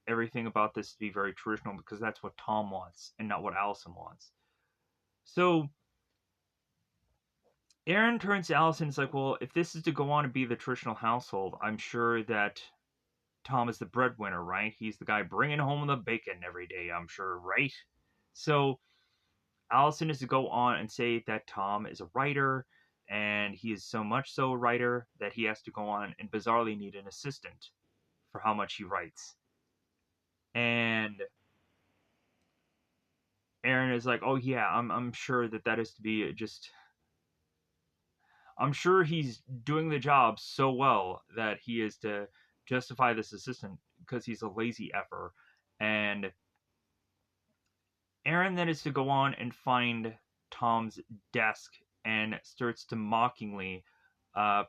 everything about this to be very traditional because that's what Tom wants and not what Allison wants. So Aaron turns to Allison and is like, well, if this is to go on and be the traditional household, I'm sure that Tom is the breadwinner, right? He's the guy bringing home the bacon every day, I'm sure, right? So Allison is to go on and say that Tom is a writer, and he is so much so a writer that he has to go on and bizarrely need an assistant for how much he writes. And Aaron is like, "Oh yeah, I'm sure that that is to be just. I'm sure he's doing the job so well that he is to justify this assistant because he's a lazy effer. And Aaron then is to go on and find Tom's desk and starts to mockingly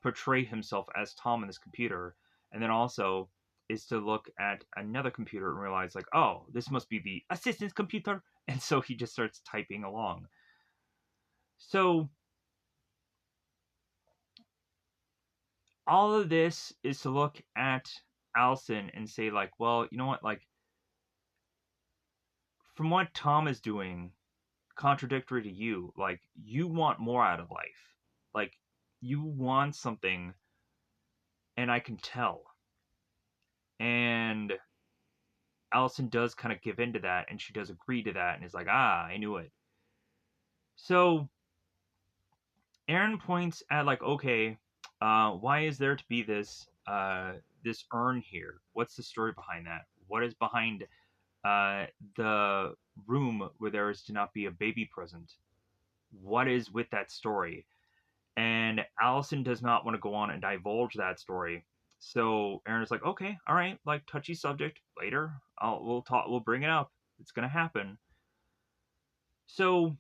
portray himself as Tom in this computer. And then also is to look at another computer and realize, like, oh, this must be the assistant's computer. And so he just starts typing along. So all of this is to look at Allison and say, like, well, you know what? Like, from what Tom is doing, contradictory to you, like, you want more out of life. Like, you want something, and I can tell. And Allison does kind of give in to that, and she does agree to that, and is like, ah, I knew it. So Aaron points at, like, okay, why is there to be this urn here? What's the story behind that? What is behind the room where there is to not be a baby present? What is with that story? And Allison does not want to go on and divulge that story. So Aaron is like, okay, all right, like, touchy subject. Later, we'll talk. We'll bring it up. It's gonna happen. So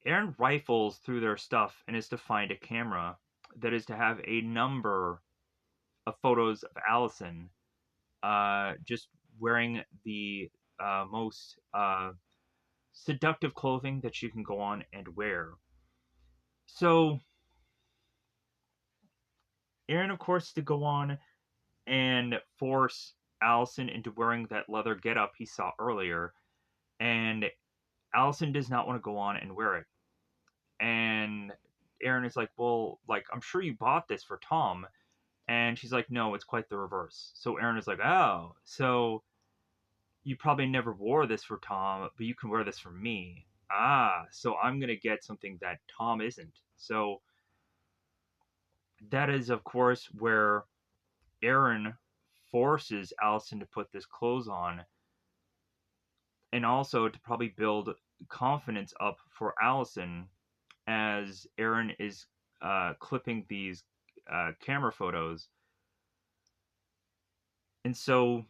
Aaron rifles through their stuff and is to find a camera that is to have a number of photos of Allison, just wearing the most seductive clothing that she can go on and wear. So Aaron, of course, to go on and force Allison into wearing that leather getup he saw earlier, and Allison does not want to go on and wear it. And Aaron is like, well, like, I'm sure you bought this for Tom. And she's like, no, it's quite the reverse. So Aaron is like, oh, so you probably never wore this for Tom, but you can wear this for me. Ah, so I'm going to get something that Tom isn't. So that is, of course, where Aaron forces Allison to put this clothes on, and also to probably build confidence up for Allison as Aaron is clipping these camera photos. And so,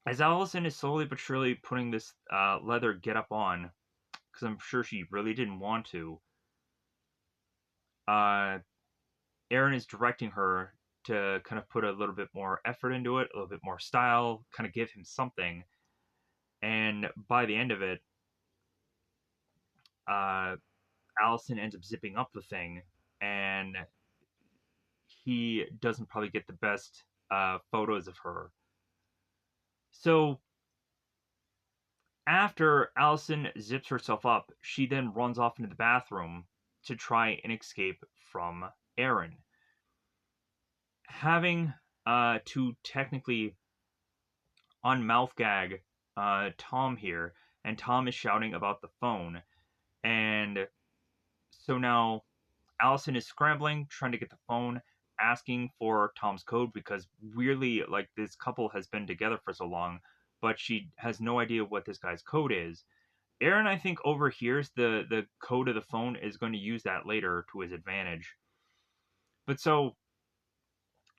as Allison is slowly but surely putting this leather getup on, because I'm sure she really didn't want to, uh, Aaron is directing her to kind of put a little bit more effort into it, a little bit more style, kind of give him something. And by the end of it, uh, Allison ends up zipping up the thing, and he doesn't probably get the best photos of her. So after Allison zips herself up, she then runs off into the bathroom to try and escape from Aaron. Having to technically unmouth gag Tom here, and Tom is shouting about the phone. And so now Allison is scrambling, trying to get the phone, asking for Tom's code because weirdly, like, this couple has been together for so long, but she has no idea what this guy's code is. Aaron, I think, overhears the code of the phone, is going to use that later to his advantage. But so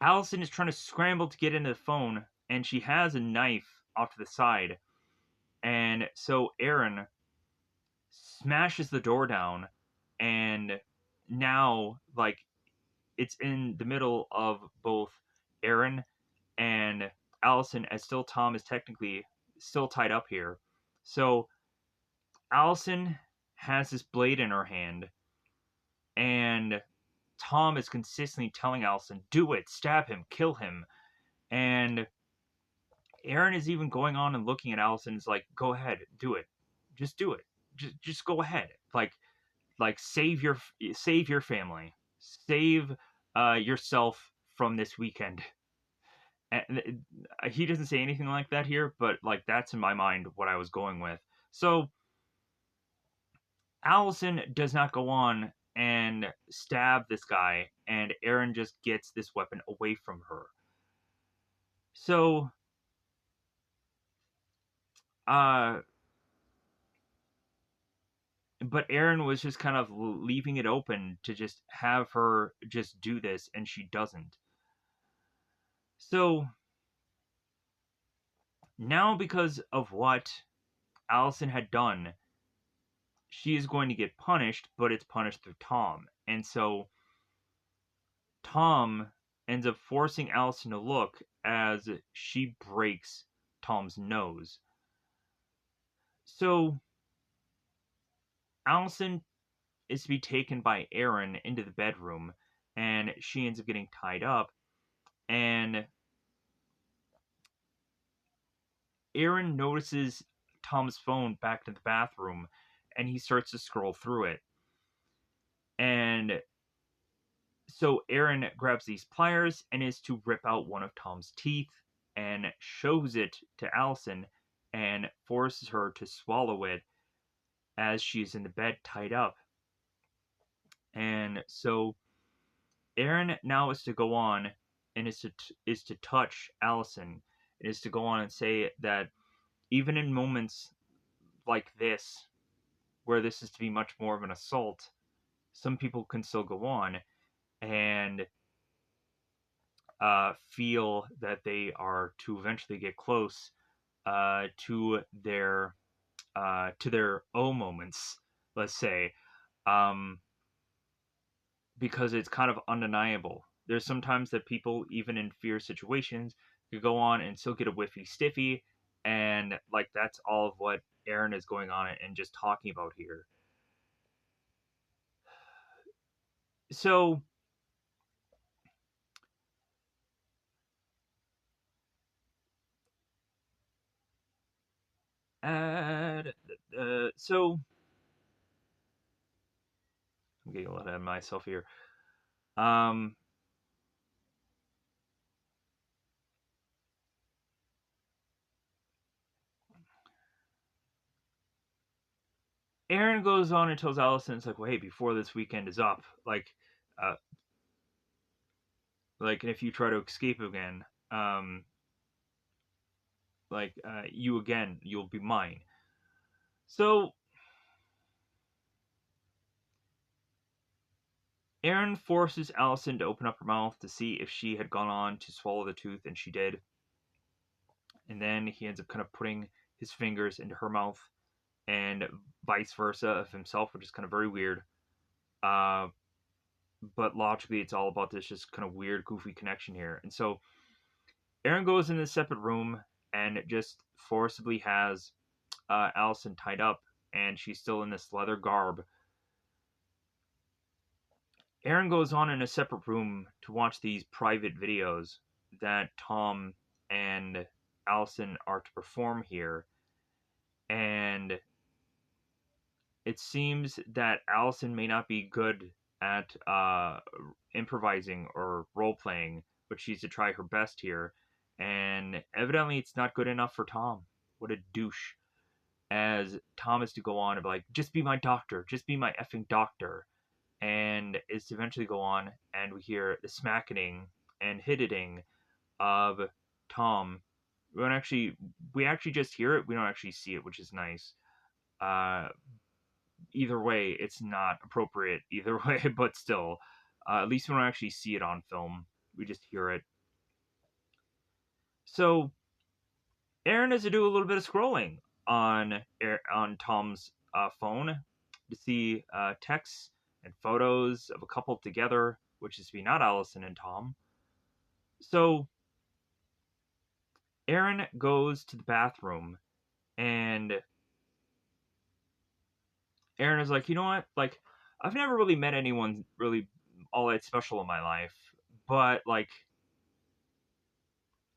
Allison is trying to scramble to get into the phone, and she has a knife off to the side. And so Aaron smashes the door down, and now, like, it's in the middle of both Aaron and Allison, as still Tom is technically still tied up here. So Allison has this blade in her hand, and Tom is consistently telling Allison, do it, stab him, kill him. And Aaron is even going on and looking at Allison, is like, go ahead, do it. Just do it. Just go ahead. Like save your family. Save yourself from this weekend. And he doesn't say anything like that here, but like, that's in my mind what I was going with. So Allison does not go on and stab this guy, and Aaron just gets this weapon away from her. So, uh, but Aaron was just kind of leaving it open to just have her just do this, and she doesn't. So now, because of what Allison had done, she is going to get punished, but it's punished through Tom. And so Tom ends up forcing Allison to look as she breaks Tom's nose. So Allison is to be taken by Aaron into the bedroom, and she ends up getting tied up. And Aaron notices Tom's phone back in the bathroom, and he starts to scroll through it. And so Aaron grabs these pliers and is to rip out one of Tom's teeth and shows it to Allison and forces her to swallow it as she's in the bed tied up. And so Aaron now is to go on and is to touch Allison. It is to go on and say that even in moments like this, where this is to be much more of an assault, some people can still go on and feel that they are to eventually get close to their O moments, let's say, um, because it's kind of undeniable. There's sometimes that people, even in fear situations, could go on and still get a whiffy stiffy, and like that's all of what Aaron is going on and just talking about here. So uh, so I'm getting a lot of myself here. Um, Aaron goes on and tells Allison, "It's like, well, hey, before this weekend is up, uh, and if you try to escape again, um, you again, you'll be mine." So Aaron forces Allison to open up her mouth to see if she had gone on to swallow the tooth, and she did. And then he ends up kind of putting his fingers into her mouth, and vice versa of himself, which is kind of very weird. Uh, but logically, it's all about this just kind of weird, goofy connection here. And so Aaron goes in a separate room and just forcibly has Allison tied up, and she's still in this leather garb. Aaron goes on in a separate room to watch these private videos that Tom and Allison are to perform here. And it seems that Allison may not be good at improvising or role playing, but she's to try her best here. And evidently, it's not good enough for Tom. What a douche. As Tom is to go on and be like, just be my doctor, just be my effing doctor. And is to eventually go on, and we hear the smacking and hitting of Tom. We actually just hear it. We don't actually see it, which is nice. Uh, Either way, it's not appropriate either way, but still, at least we don't actually see it on film. We just hear it. So Aaron has to do a little bit of scrolling on Tom's phone to see texts and photos of a couple together, which is to be not Allison and Tom. So Aaron goes to the bathroom, and Aaron is like, you know what? Like, I've never really met anyone really all that special in my life, but like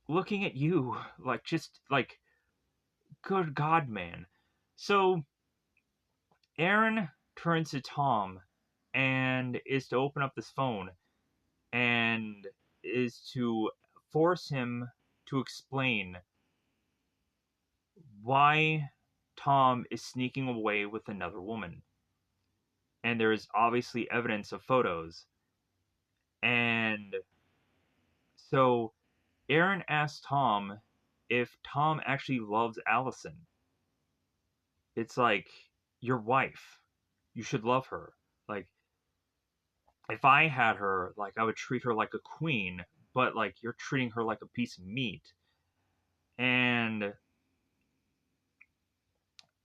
looking at you, like just like good God, man. So Aaron turns to Tom and is to open up this phone and is to force him to explain why Tom is sneaking away with another woman. And there is obviously evidence of photos. And so Aaron asks Tom if Tom actually loves Allison. It's like your wife. You should love her. Like if I had her, like I would treat her like a queen, but like you're treating her like a piece of meat. And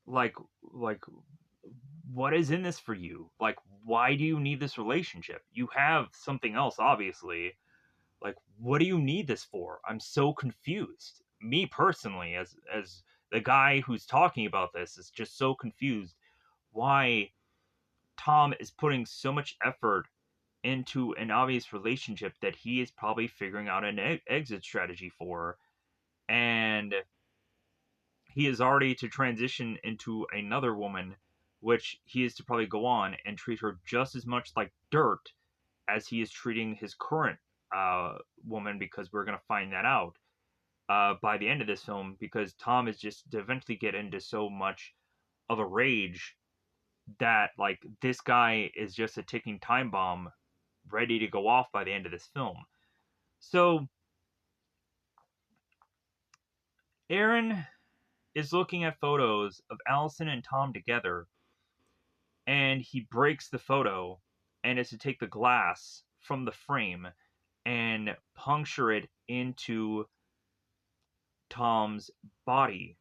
like like what is in this for you? Like, why do you need this relationship? You have something else, obviously. Like, what do you need this for? I'm so confused. Me personally, as the guy who's talking about this, is just so confused why Tom is putting so much effort into an obvious relationship that he is probably figuring out an exit strategy for, and he is already to transition into another woman, which he is to probably go on and treat her just as much like dirt as he is treating his current woman, because we're going to find that out by the end of this film, because Tom is just to eventually get into so much of a rage that like this guy is just a ticking time bomb ready to go off by the end of this film. So Aaron is looking at photos of Allison and Tom together, and he breaks the photo and is to take the glass from the frame and puncture it into Tom's body.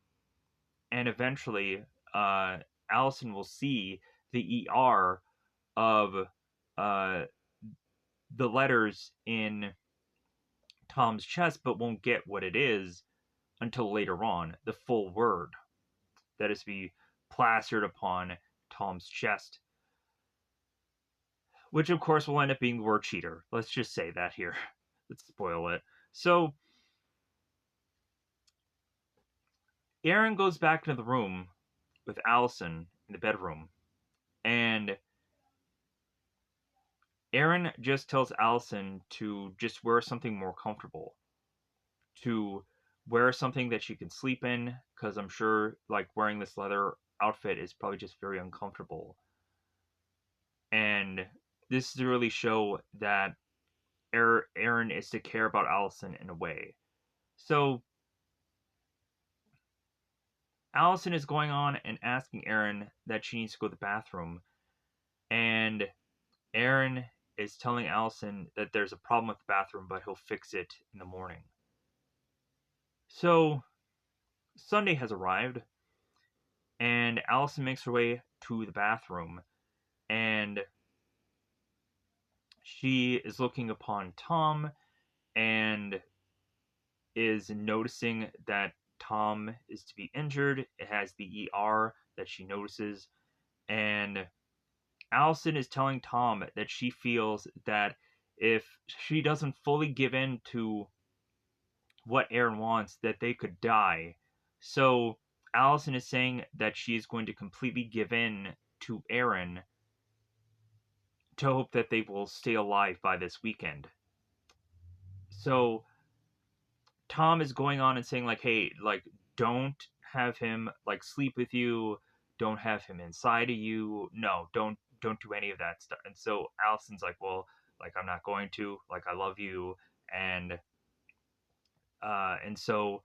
And eventually, Allison will see the ER of uh, the letters in Tom's chest, but won't get what it is until later on, the full word that is to be plastered upon Tom's chest, which of course will end up being the word cheater. Let's just say that here. Let's spoil it. So Aaron goes back to the room with Allison in the bedroom, and Aaron just tells Allison to just wear something more comfortable, to wear something that she can sleep in, because I'm sure like wearing this leather outfit is probably just very uncomfortable. And this is to really show that Aaron is to care about Allison in a way. So Allison is going on and asking Aaron that she needs to go to the bathroom, and Aaron is telling Allison that there's a problem with the bathroom, but he'll fix it in the morning. So Sunday has arrived, and Allison makes her way to the bathroom, and she is looking upon Tom and is noticing that Tom is to be injured. It has the ER that she notices, and Allison is telling Tom that she feels that if she doesn't fully give in to what Aaron wants, that they could die. So Allison is saying that she is going to completely give in to Aaron to hope that they will stay alive by this weekend. So Tom is going on and saying like, hey, like don't have him like sleep with you, don't have him inside of you. No, don't do any of that stuff. And so Allison's like, well, like I'm not going to, like I love you. And so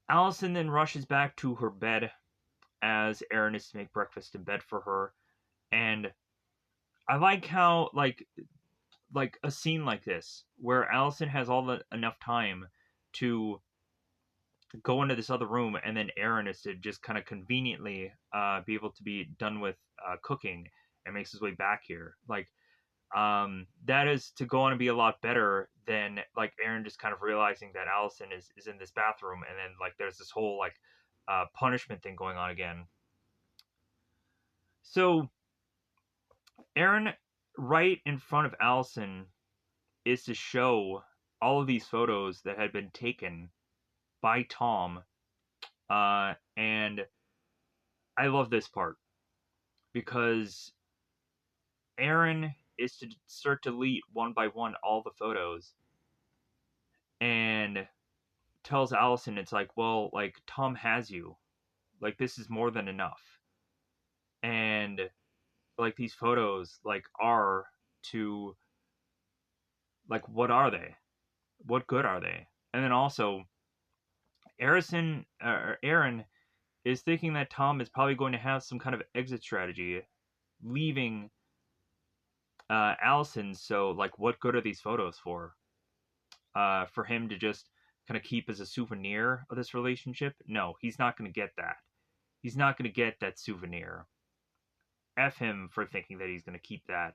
Allison then rushes back to her bed as Aaron is to make breakfast in bed for her. And I like how like a scene like this where Allison has all the enough time to go into this other room, and then Aaron is to just kind of conveniently be able to be done with cooking and makes his way back here. Like that is to go on and be a lot better than like Aaron just kind of realizing that Allison is in this bathroom, and then like there's this whole like punishment thing going on again. So Aaron, right in front of Allison, is to show all of these photos that had been taken by Tom, and I love this part because Aaron is to start to delete one by one all the photos and tells Allison it's like, well, like Tom has you. Like this is more than enough. And like these photos like are to like what are they? What good are they? And then also Aaron is thinking that Tom is probably going to have some kind of exit strategy, leaving Allison. So, like, what good are these photos for? For him to just kind of keep as a souvenir of this relationship? No, he's not going to get that. He's not going to get that souvenir. F him for thinking that he's going to keep that.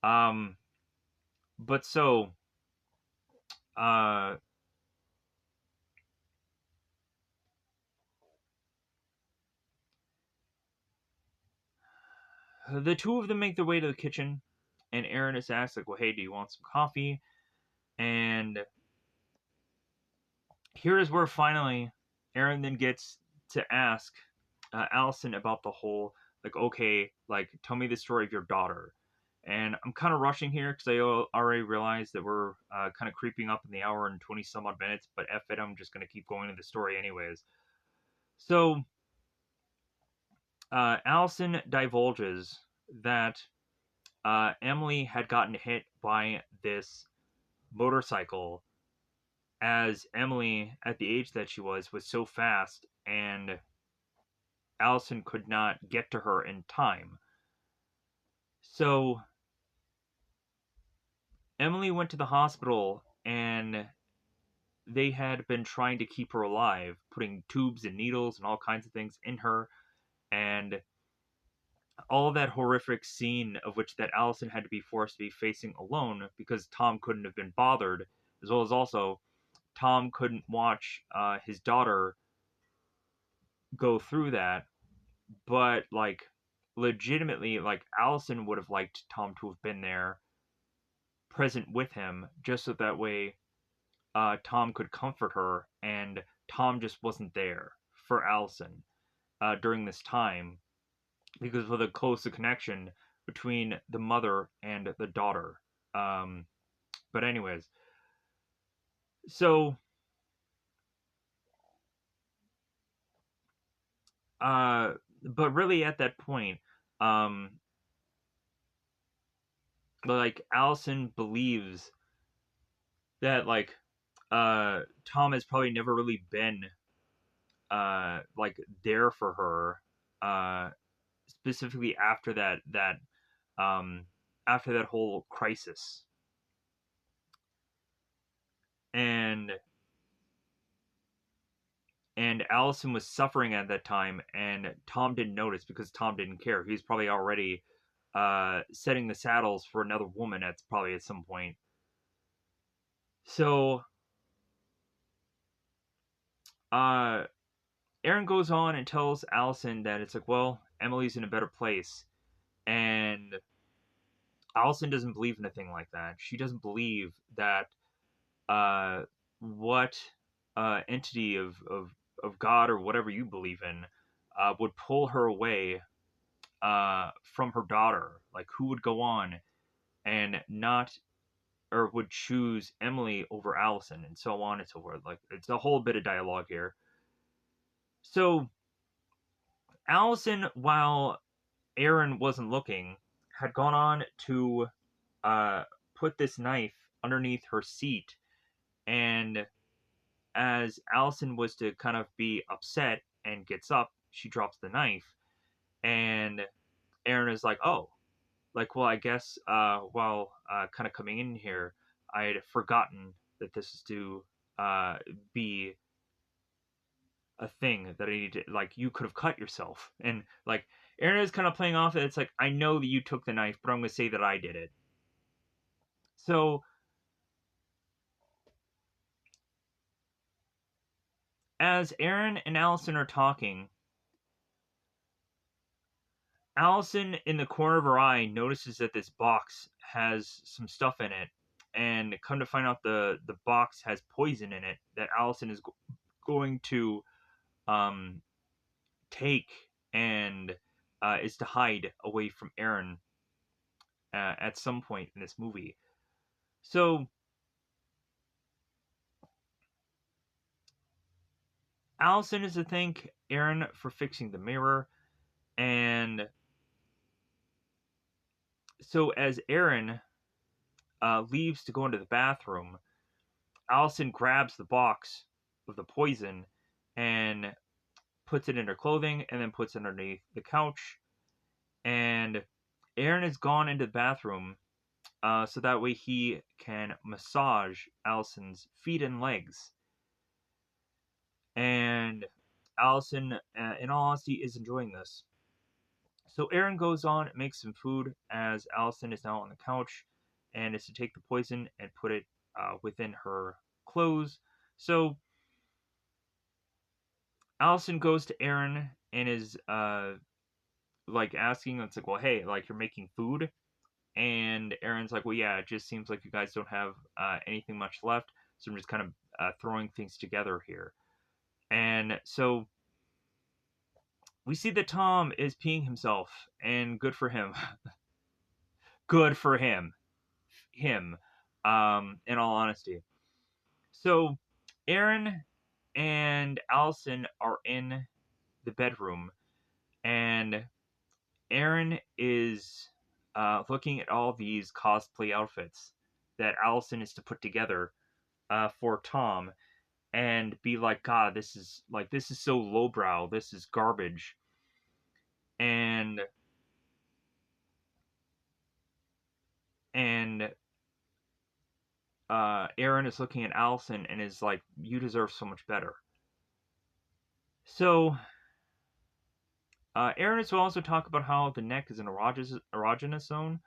Um, but so, uh, the two of them make their way to the kitchen, and Aaron is asked, like, well, hey, do you want some coffee? And here is where finally Aaron then gets to ask Allison about the whole, like, okay, like, tell me the story of your daughter. And I'm kind of rushing here because I already realized that we're kind of creeping up in the hour and 20 some odd minutes, but F it, I'm just going to keep going to the story anyways. So, Allison divulges that Emily had gotten hit by this motorcycle as Emily, at the age that she was so fast, and Allison could not get to her in time. So Emily went to the hospital, and they had been trying to keep her alive, putting tubes and needles and all kinds of things in her, and all that horrific scene of which that Allison had to be forced to be facing alone because Tom couldn't have been bothered, as well as also Tom couldn't watch his daughter go through that. But like, legitimately, like, Allison would have liked Tom to have been there, present with him, just so that way Tom could comfort her, and Tom just wasn't there for Allison during this time because of the closer connection between the mother and the daughter. Um, but anyways, so uh, but really at that point, um, like, Allison believes that, like, Tom has probably never really been like, there for her, specifically um after that whole crisis. And Allison was suffering at that time, and Tom didn't notice because Tom didn't care. He was probably already setting the saddles for another woman at some point. So uh Aaron goes on and tells Allison that it's like, well, Emily's in a better place. And Allison doesn't believe in a thing like that. She doesn't believe that uh, what entity of God or whatever you believe in would pull her away from her daughter. Like, who would go on and not, or would choose Emily over Allison, and so on and so forth. Like, it's a whole bit of dialogue here. So, Allison, while Aaron wasn't looking, had gone on to uh, put this knife underneath her seat, and as Allison was to kind of be upset and gets up, she drops the knife, and Aaron is like, "Oh, like, well, I guess while kind of coming in here, I had forgotten that this is to be a thing that I need to, like, you could have cut yourself." And like, Aaron is kind of playing off that it's like, I know that you took the knife, but I'm going to say that I did it. So as Aaron and Allison are talking, Allison, in the corner of her eye, notices that this box has some stuff in it, and come to find out, the box has poison in it that Allison is going to um, take, and is to hide away from Aaron at some point in this movie. So Allison is to thank Aaron for fixing the mirror, and so as Aaron leaves to go into the bathroom, Allison grabs the box of the poison and puts it in her clothing, and then puts it underneath the couch. And Aaron has gone into the bathroom so that way he can massage Allison's feet and legs. And Allison, in all honesty, is enjoying this. So Aaron goes on, makes some food as Allison is now on the couch and is to take the poison and put it within her clothes. So Allison goes to Aaron and is like asking, it's like, well, hey, like you're making food, and Aaron's like, well, yeah, it just seems like you guys don't have anything much left, so I'm just kind of throwing things together here. And so we see that Tom is peeing himself, and good for him. Good for him. Him. In all honesty. So Aaron and Allison are in the bedroom, and Aaron is looking at all these cosplay outfits that Allison is to put together for Tom, and be like, God, this is so lowbrow. This is garbage. And and Aaron is looking at Allison and is like, you deserve so much better. So Aaron is will also talk about how the neck is an erogenous zone,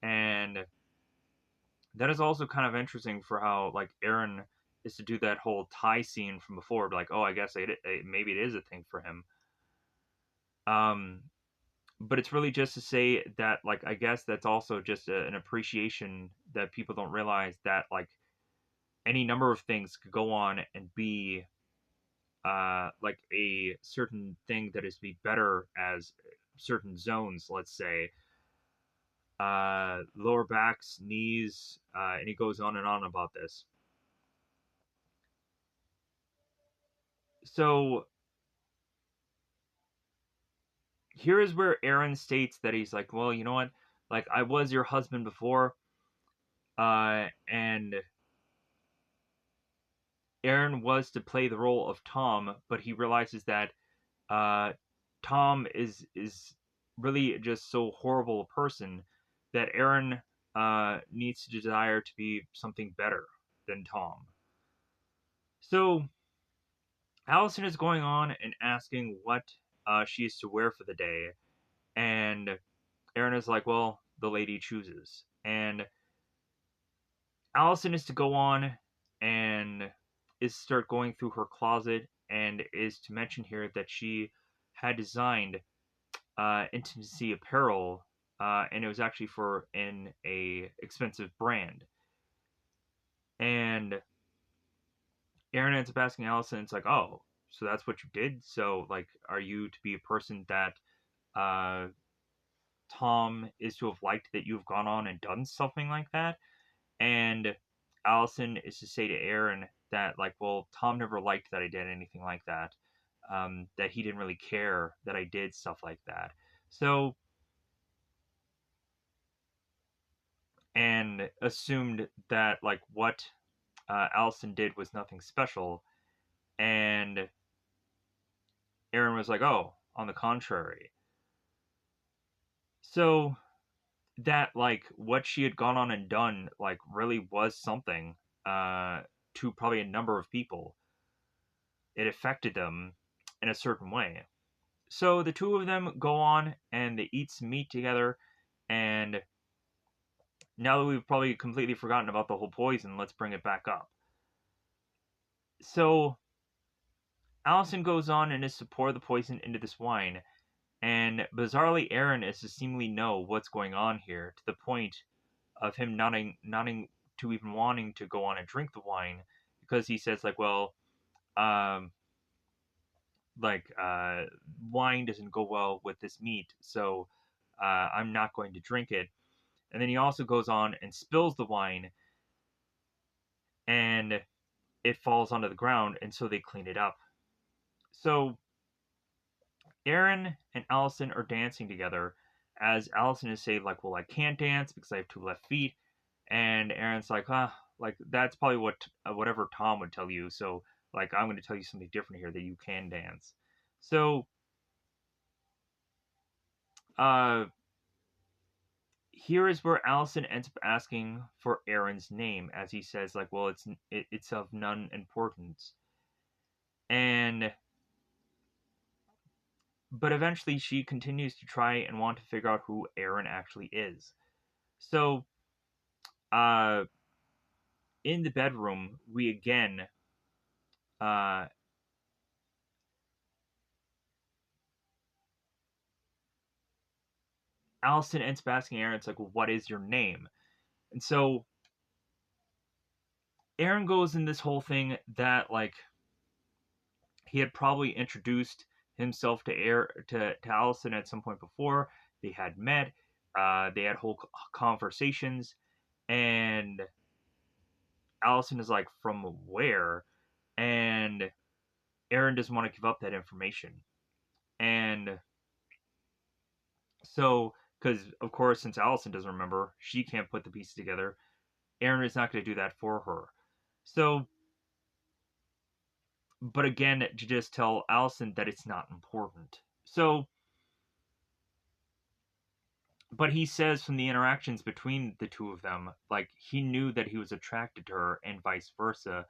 and that is also kind of interesting for how like Aaron is to do that whole tie scene from before, like, oh, I guess maybe it is a thing for him. Um, but it's really just to say that, like, I guess that's also just an appreciation that people don't realize that like any number of things could go on and be like a certain thing that is to be better as certain zones, let's say lower backs, knees, and he goes on and on about this. So here is where Aaron states that he's like, well, you know what? Like, I was your husband before, and Aaron was to play the role of Tom, but he realizes that uh, Tom is really just so horrible a person that Aaron needs to desire to be something better than Tom. So Allison is going on and asking what she is to wear for the day, and Aaron is like, "Well, the lady chooses." And Allison is to go on and is start going through her closet and is to mention here that she had designed intimacy apparel, and it was actually for a expensive brand. And Aaron ends up asking Allison, it's like, oh, so that's what you did. So like, are you to be a person that uh, Tom is to have liked that you've gone on and done something like that? And Allison is to say to Aaron that like, well, Tom never liked that I did anything like that. That he didn't really care that I did stuff like that. So and assumed that like what Allison did was nothing special, and Aaron was like, "Oh, on the contrary." So that like what she had gone on and done like really was something uh, to probably a number of people. It affected them in a certain way. So the two of them go on and they eat some meat together, and now that we've probably completely forgotten about the whole poison, let's bring it back up. So Allison goes on and is to pour the poison into this wine, and bizarrely, Aaron is to seemingly know what's going on here to the point of him nodding to even wanting to go on and drink the wine because he says like, well, um, like wine doesn't go well with this meat, so I'm not going to drink it. And then he also goes on and spills the wine, and it falls onto the ground, and so they clean it up. So Aaron and Allison are dancing together as Allison is saying like, well, I can't dance because I have two left feet, and Aaron's like, like that's probably what whatever Tom would tell you. So like I'm going to tell you something different here that you can dance. So uh here is where Allison ends up asking for Aaron's name, as he says, like, well, it's of none importance. And but eventually she continues to try and want to figure out who Aaron actually is. So, uh, in the bedroom, we again, uh, Allison ends up asking Aaron, it's like, well, what is your name? And so Aaron goes in this whole thing that, like, he had probably introduced himself to Allison at some point before. They had met, they had whole conversations, and Allison is like, from where? And Aaron doesn't want to give up that information. And so, because of course, since Allison doesn't remember, she can't put the pieces together. Aaron is not going to do that for her. So, but again, to just tell Allison that it's not important. So, but he says from the interactions between the two of them, like, he knew that he was attracted to her and vice versa,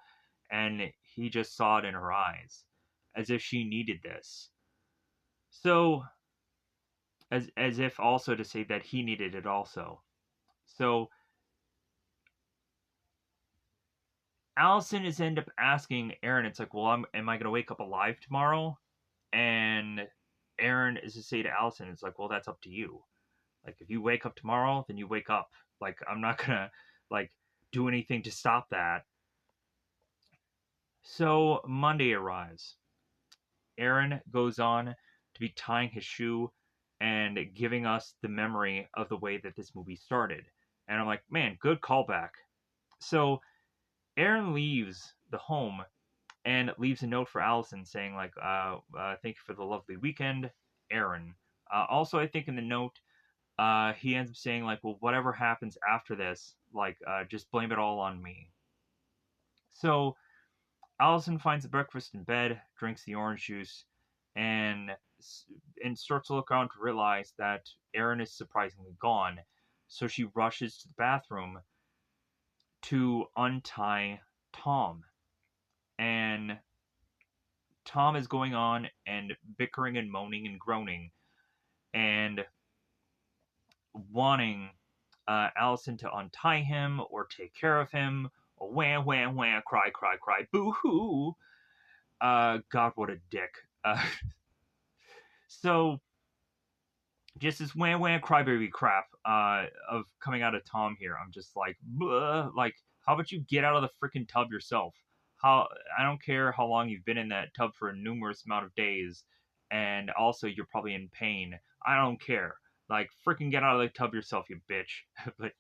and he just saw it in her eyes, as if she needed this. So, as if also to say that he needed it also. So Allison is end up asking Aaron, it's like, well, am I gonna wake up alive tomorrow? And Aaron is to say to Allison, it's like, well, that's up to you. Like, if you wake up tomorrow, then you wake up. Like, I'm not gonna, like, do anything to stop that. So Monday arrives. Aaron goes on to be tying his shoe and giving us the memory of the way that this movie started. And I'm like, man, good callback. So Aaron leaves the home and leaves a note for Allison saying, like, thank you for the lovely weekend, Aaron. Also, I think in the note, he ends up saying, like, well, whatever happens after this, like, just blame it all on me. So Allison finds the breakfast in bed, drinks the orange juice, and and starts to look around to realize that Aaron is surprisingly gone. So she rushes to the bathroom to untie Tom. And Tom is going on and bickering and moaning and groaning and wanting Allison to untie him or take care of him. Wham, wham, wham, cry, cry, cry, boo hoo. God, what a dick. So, just this wham, wham, crybaby crap of coming out of Tom here. I'm just like, bleh. Like, how about you get out of the freaking tub yourself? How I don't care how long you've been in that tub for a numerous amount of days, and also you're probably in pain. I don't care. Like, freaking get out of the tub yourself, you bitch. But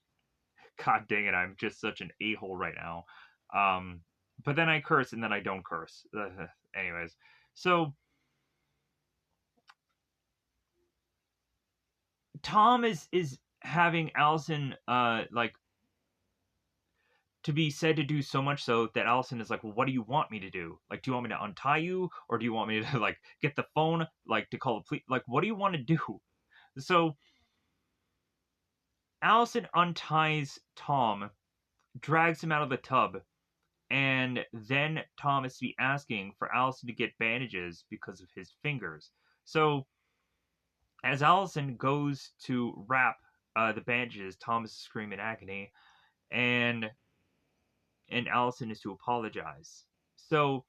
god dang it, I'm just such an a-hole right now. Um, but then I curse and then I don't curse. Anyways, so Tom is having Allison like to be said to do so much so that Allison is like, well, what do you want me to do? Like, do you want me to untie you, or do you want me to like get the phone, like to call the police? Like, what do you want to do? So Allison unties Tom, drags him out of the tub, and then Tom is to be asking for Allison to get bandages because of his fingers. So as Allison goes to wrap the bandages, Tom is screaming agony, and Allison is to apologize. So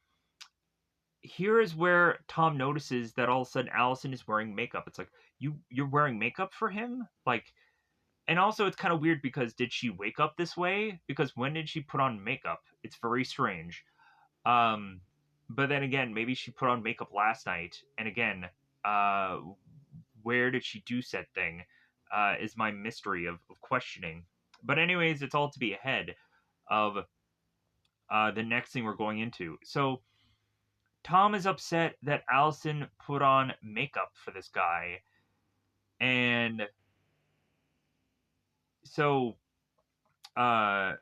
here is where Tom notices that all of a sudden Allison is wearing makeup. It's like, you're wearing makeup for him? Like, and also it's kind of weird because did she wake up this way? Because when did she put on makeup? It's very strange. Um but then again, maybe she put on makeup last night, and again, uh where did she do said thing? Is my mystery of questioning. But anyways, it's all to be ahead of the next thing we're going into. So Tom is upset that Allison put on makeup for this guy. And so, uh,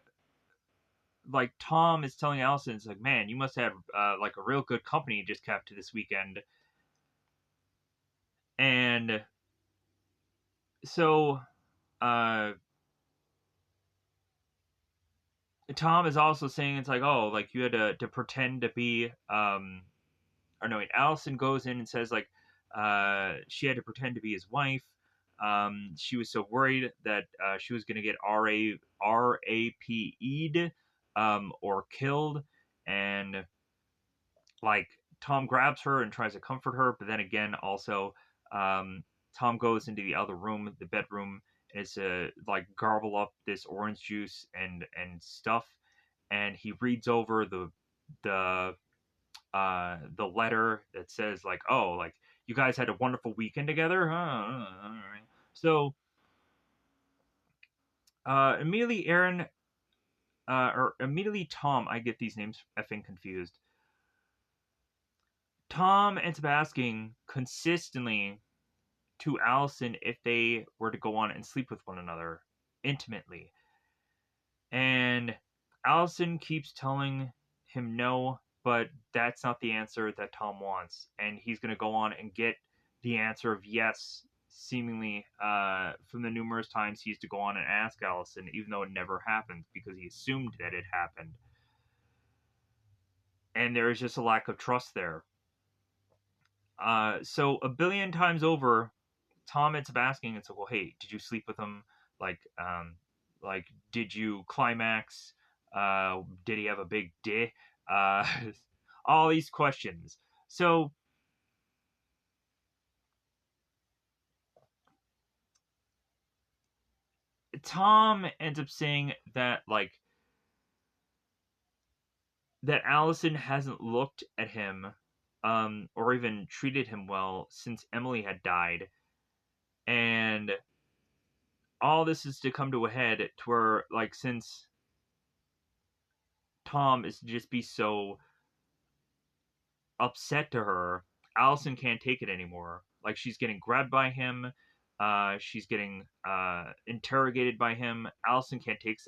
like, Tom is telling Allison, it's like, man, you must have like a real good company you just kept to this weekend. And so Tom is also saying it's like, oh, like you had to pretend to be or no, wait, Allison goes in and says like she had to pretend to be his wife. She was so worried that she was going to get RAPE'd or killed, and like Tom grabs her and tries to comfort her, but then again, also um, Tom goes into the other room, the bedroom, and is like garble up this orange juice and stuff, and he reads over the the letter that says like, oh, like you guys had a wonderful weekend together, huh? All right. So immediately Aaron or immediately Tom, I get these names effing confused. Tom ends up asking consistently to Allison if they were to go on and sleep with one another intimately. And Allison keeps telling him no, but that's not the answer that Tom wants. And he's going to go on and get the answer of yes, seemingly from the numerous times he used to go on and ask Allison, even though it never happened because he assumed that it happened. And there is just a lack of trust there. So a billion times over, Tom ends up asking, it's like, well, hey, did you sleep with him? Like, like, did you climax? Did he have a big dick? Uh, all these questions. So Tom ends up saying that like that Allison hasn't looked at him, or even treated him well since Emily had died, and all this is to come to a head to where like since Tom is to just be so upset to her, Allison can't take it anymore. Like she's getting grabbed by him, she's getting interrogated by him. Allison can't take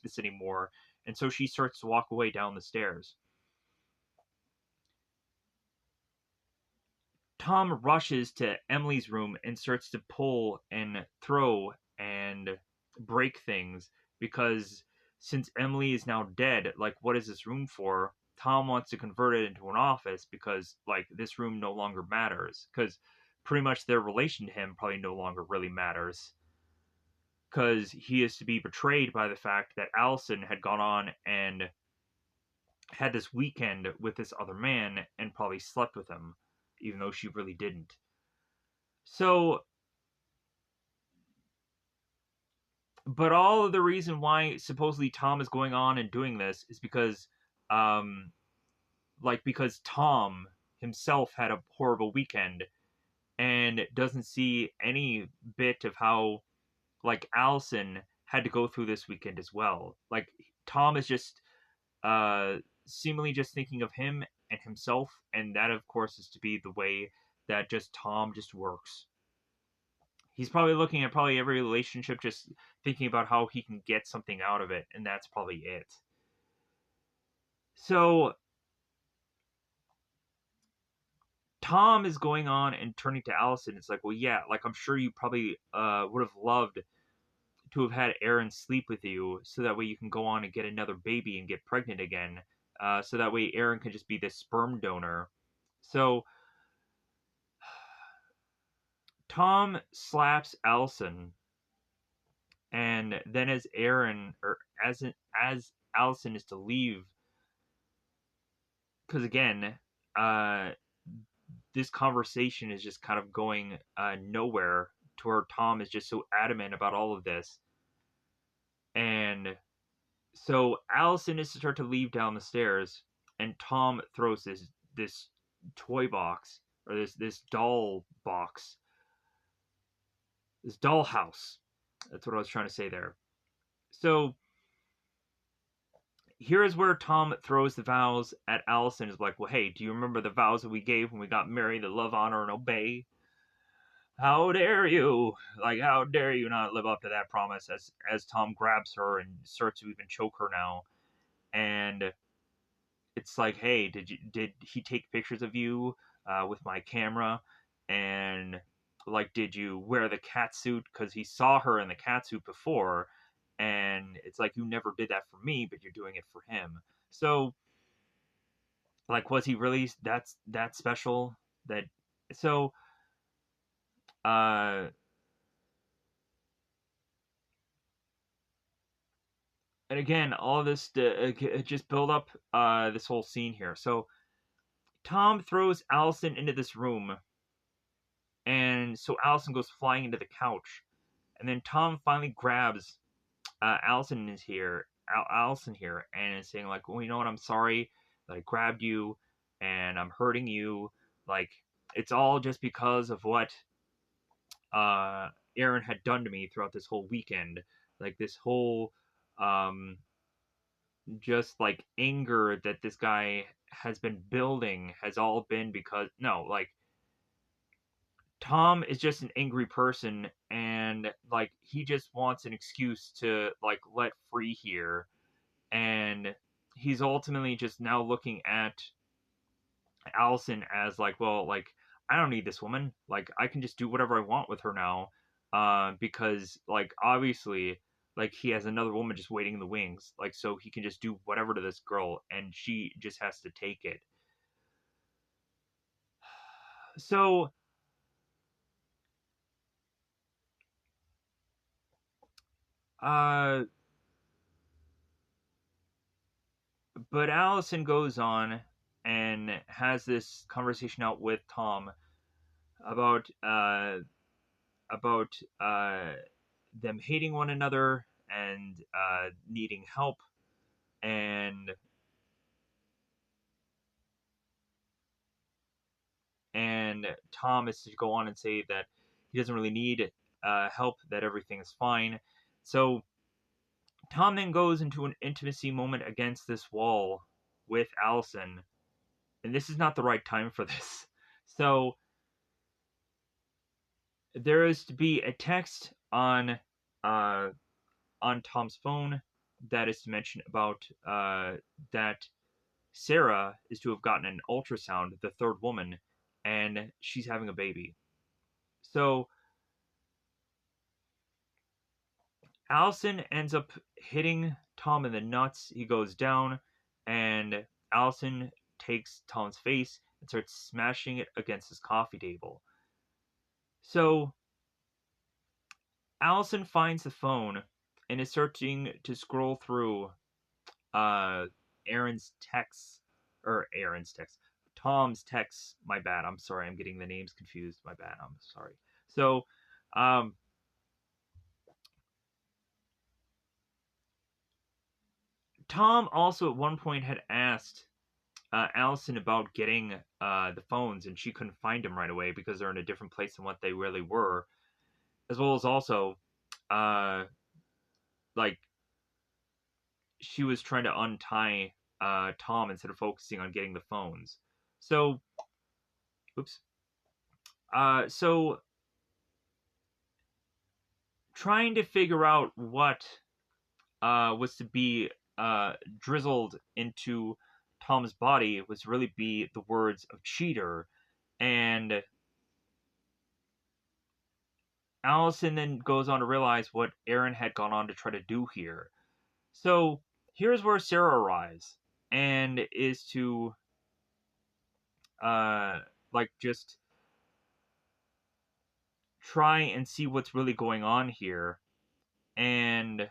this anymore, and so she starts to walk away down the stairs. Tom rushes to Emily's room and starts to pull and throw and break things because since Emily is now dead, like what is this room for? Tom wants to convert it into an office because like this room no longer matters because pretty much their relation to him probably no longer really matters because he is to be betrayed by the fact that Allison had gone on and had this weekend with this other man and probably slept with him even though she really didn't. So, but all of the reason why supposedly Tom is going on and doing this is because, um, because Tom himself had a horrible weekend and doesn't see any bit of how, like, Allison had to go through this weekend as well. Like, Tom is just, uh, seemingly just thinking of him and himself, and that, of course, is to be the way that just Tom just works. He's probably looking at probably every relationship just thinking about how he can get something out of it, and that's probably it. So Tom is going on and turning to Allison. It's like, well, yeah, like I'm sure you probably would have loved to have had Aaron sleep with you, so that way you can go on and get another baby and get pregnant again. So that way Aaron can just be this sperm donor. So Tom slaps Allison, and then as Aaron or as Allison is to leave, because again, uh, this conversation is just kind of going nowhere to where Tom is just so adamant about all of this. And so Allison is to start to leave down the stairs, and Tom throws this toy box or this doll box, this doll house. That's what I was trying to say there. So here is where Tom throws the vows at Allison. Is like, well, hey, do you remember the vows that we gave when we got married? To love, honor, and obey. How dare you? Like, how dare you not live up to that promise? As Tom grabs her and starts to even choke her now, and it's like, hey, did he take pictures of you with my camera? And like, did you wear the cat suit? Because he saw her in the cat suit before, and it's like, you never did that for me, but you're doing it for him. So, like, was he really that special? That so uh and again, all this just build up this whole scene here. So Tom throws Allison into this room, and so Allison goes flying into the couch, and then Tom finally grabs Allison here, and is saying like, well, you know what, I'm sorry that I grabbed you, and I'm hurting you. Like, it's all just because of what uh, Aaron had done to me throughout this whole weekend. Like this whole um, just like anger that this guy has been building has all been because no, like Tom is just an angry person, and like he just wants an excuse to like let free here, and he's ultimately just now looking at Allison as like, well, like I don't need this woman. Like I can just do whatever I want with her now, because like obviously, like he has another woman just waiting in the wings, like so he can just do whatever to this girl, and she just has to take it. So, uh, but Allison goes on and has this conversation out with Tom about about them hating one another and needing help, and Tom is to go on and say that he doesn't really need help, that everything is fine. So Tom then goes into an intimacy moment against this wall with Allison, and this is not the right time for this. So there is to be a text uh, on Tom's phone that is to mention about that Sarah is to have gotten an ultrasound, the third woman, and she's having a baby. So Allison ends up hitting Tom in the nuts. He goes down, and Allison takes Tom's face and starts smashing it against his coffee table. So Allison finds the phone and is searching to scroll through uh Aaron's texts or Aaron's text, Tom's texts. My bad. I'm sorry. I'm getting the names confused. My bad. I'm sorry. So, um, Tom also at one point had asked Allison about getting the phones, and she couldn't find them right away because they're in a different place than what they really were, as well as also, uh, like she was trying to untie Tom instead of focusing on getting the phones. So, oops. So trying to figure out what was to be drizzled into Tom's body was really be the words of cheater. And Allison then goes on to realize what Aaron had gone on to try to do here. So here's where Sarah arrives and is to uh like just try and see what's really going on here. And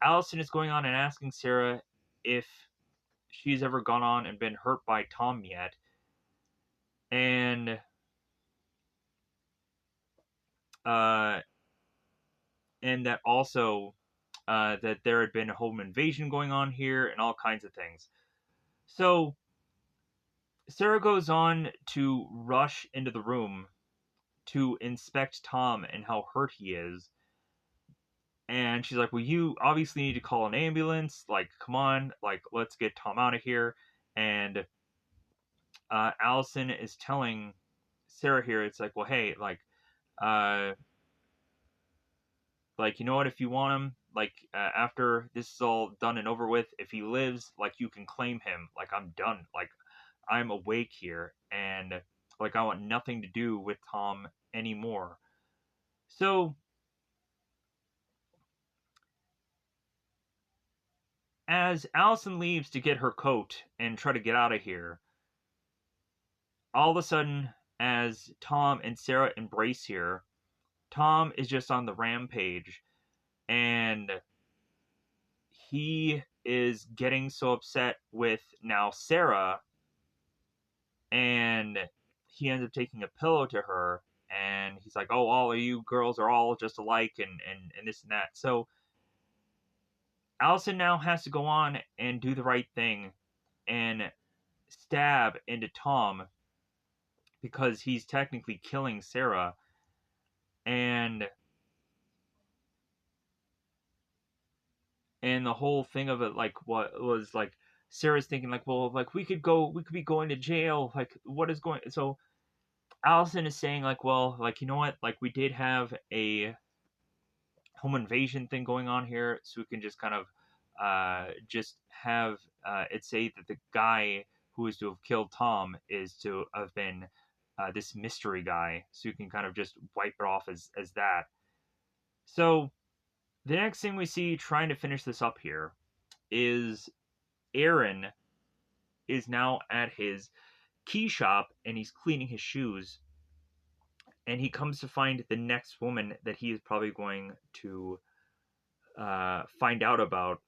Allison is going on and asking Sarah if she's ever gone on and been hurt by Tom yet. And uh and that also that there had been a home invasion going on here and all kinds of things. So Sarah goes on to rush into the room to inspect Tom and how hurt he is. And she's like, well, you obviously need to call an ambulance. Like, come on, like, let's get Tom out of here. And Allison is telling Sarah here, it's like, well, hey, uh, like, you know what, if you want him, like after this is all done and over with, if he lives, like you can claim him. Like I'm done. Like I'm awake here, and like I want nothing to do with Tom anymore. So as Allison leaves to get her coat and try to get out of here, all of a sudden, as Tom and Sarah embrace here, Tom is just on the rampage, and he is getting so upset with now Sarah, and he ends up taking a pillow to her, and he's like, "Oh, all of you girls are all just alike," and this and that. So Allison now has to go on and do the right thing and stab into Tom because he's technically killing Sarah, and the whole thing of it, like, what was like Sarah's thinking, like, well, like we could be going to jail, like what is going, so Allison is saying, like, well, like, you know what, like we did have a home invasion thing going on here, so we can just kind of just have it say that the guy who is to have killed Tom is to have been this mystery guy, so you can kind of just wipe it off as that. So the next thing we see trying to finish this up here is Aaron is now at his key shop and he's cleaning his shoes, and he comes to find the next woman that he is probably going to find out about,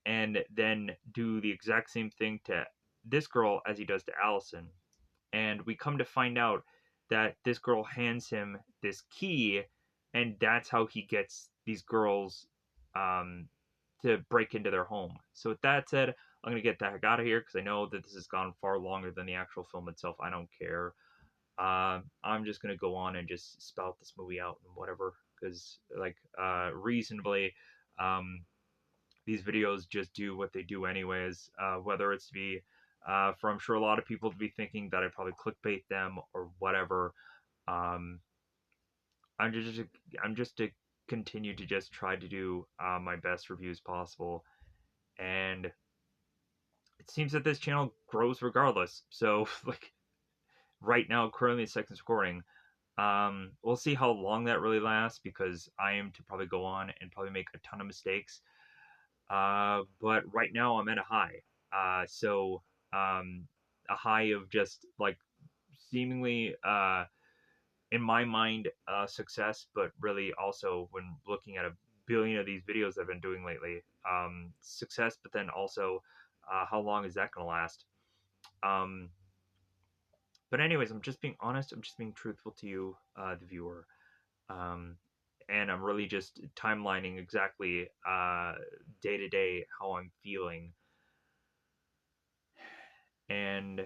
and then do the exact same thing to this girl as he does to Allison. And we come to find out that this girl hands him this key, and that's how he gets these girls um, to break into their home. So with that said, I'm gonna get the heck out of here because I know that this has gone far longer than the actual film itself. I don't care. I'm just gonna go on and just spout this movie out and whatever, because like reasonably, um, these videos just do what they do anyways. Whether it's to be for I'm sure a lot of people to be thinking that I probably clickbait them or whatever. Um, I'm just I'm just to continue to just try to do my best reviews possible, and it seems that this channel grows regardless. So like right now, currently second recording. We'll see how long that really lasts because I am to probably go on and probably make a ton of mistakes. But right now I'm at a high. So a high of just like seemingly in my mind success, but really also when looking at a billion of these videos I've been doing lately, success, but then also how long is that going to last? Um, but anyways, I'm just being honest. I'm just being truthful to you, the viewer. Um, and I'm really just timelining exactly day to day how I'm feeling. And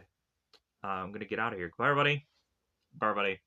I'm gonna get out of here. Bye, everybody. Bye, everybody.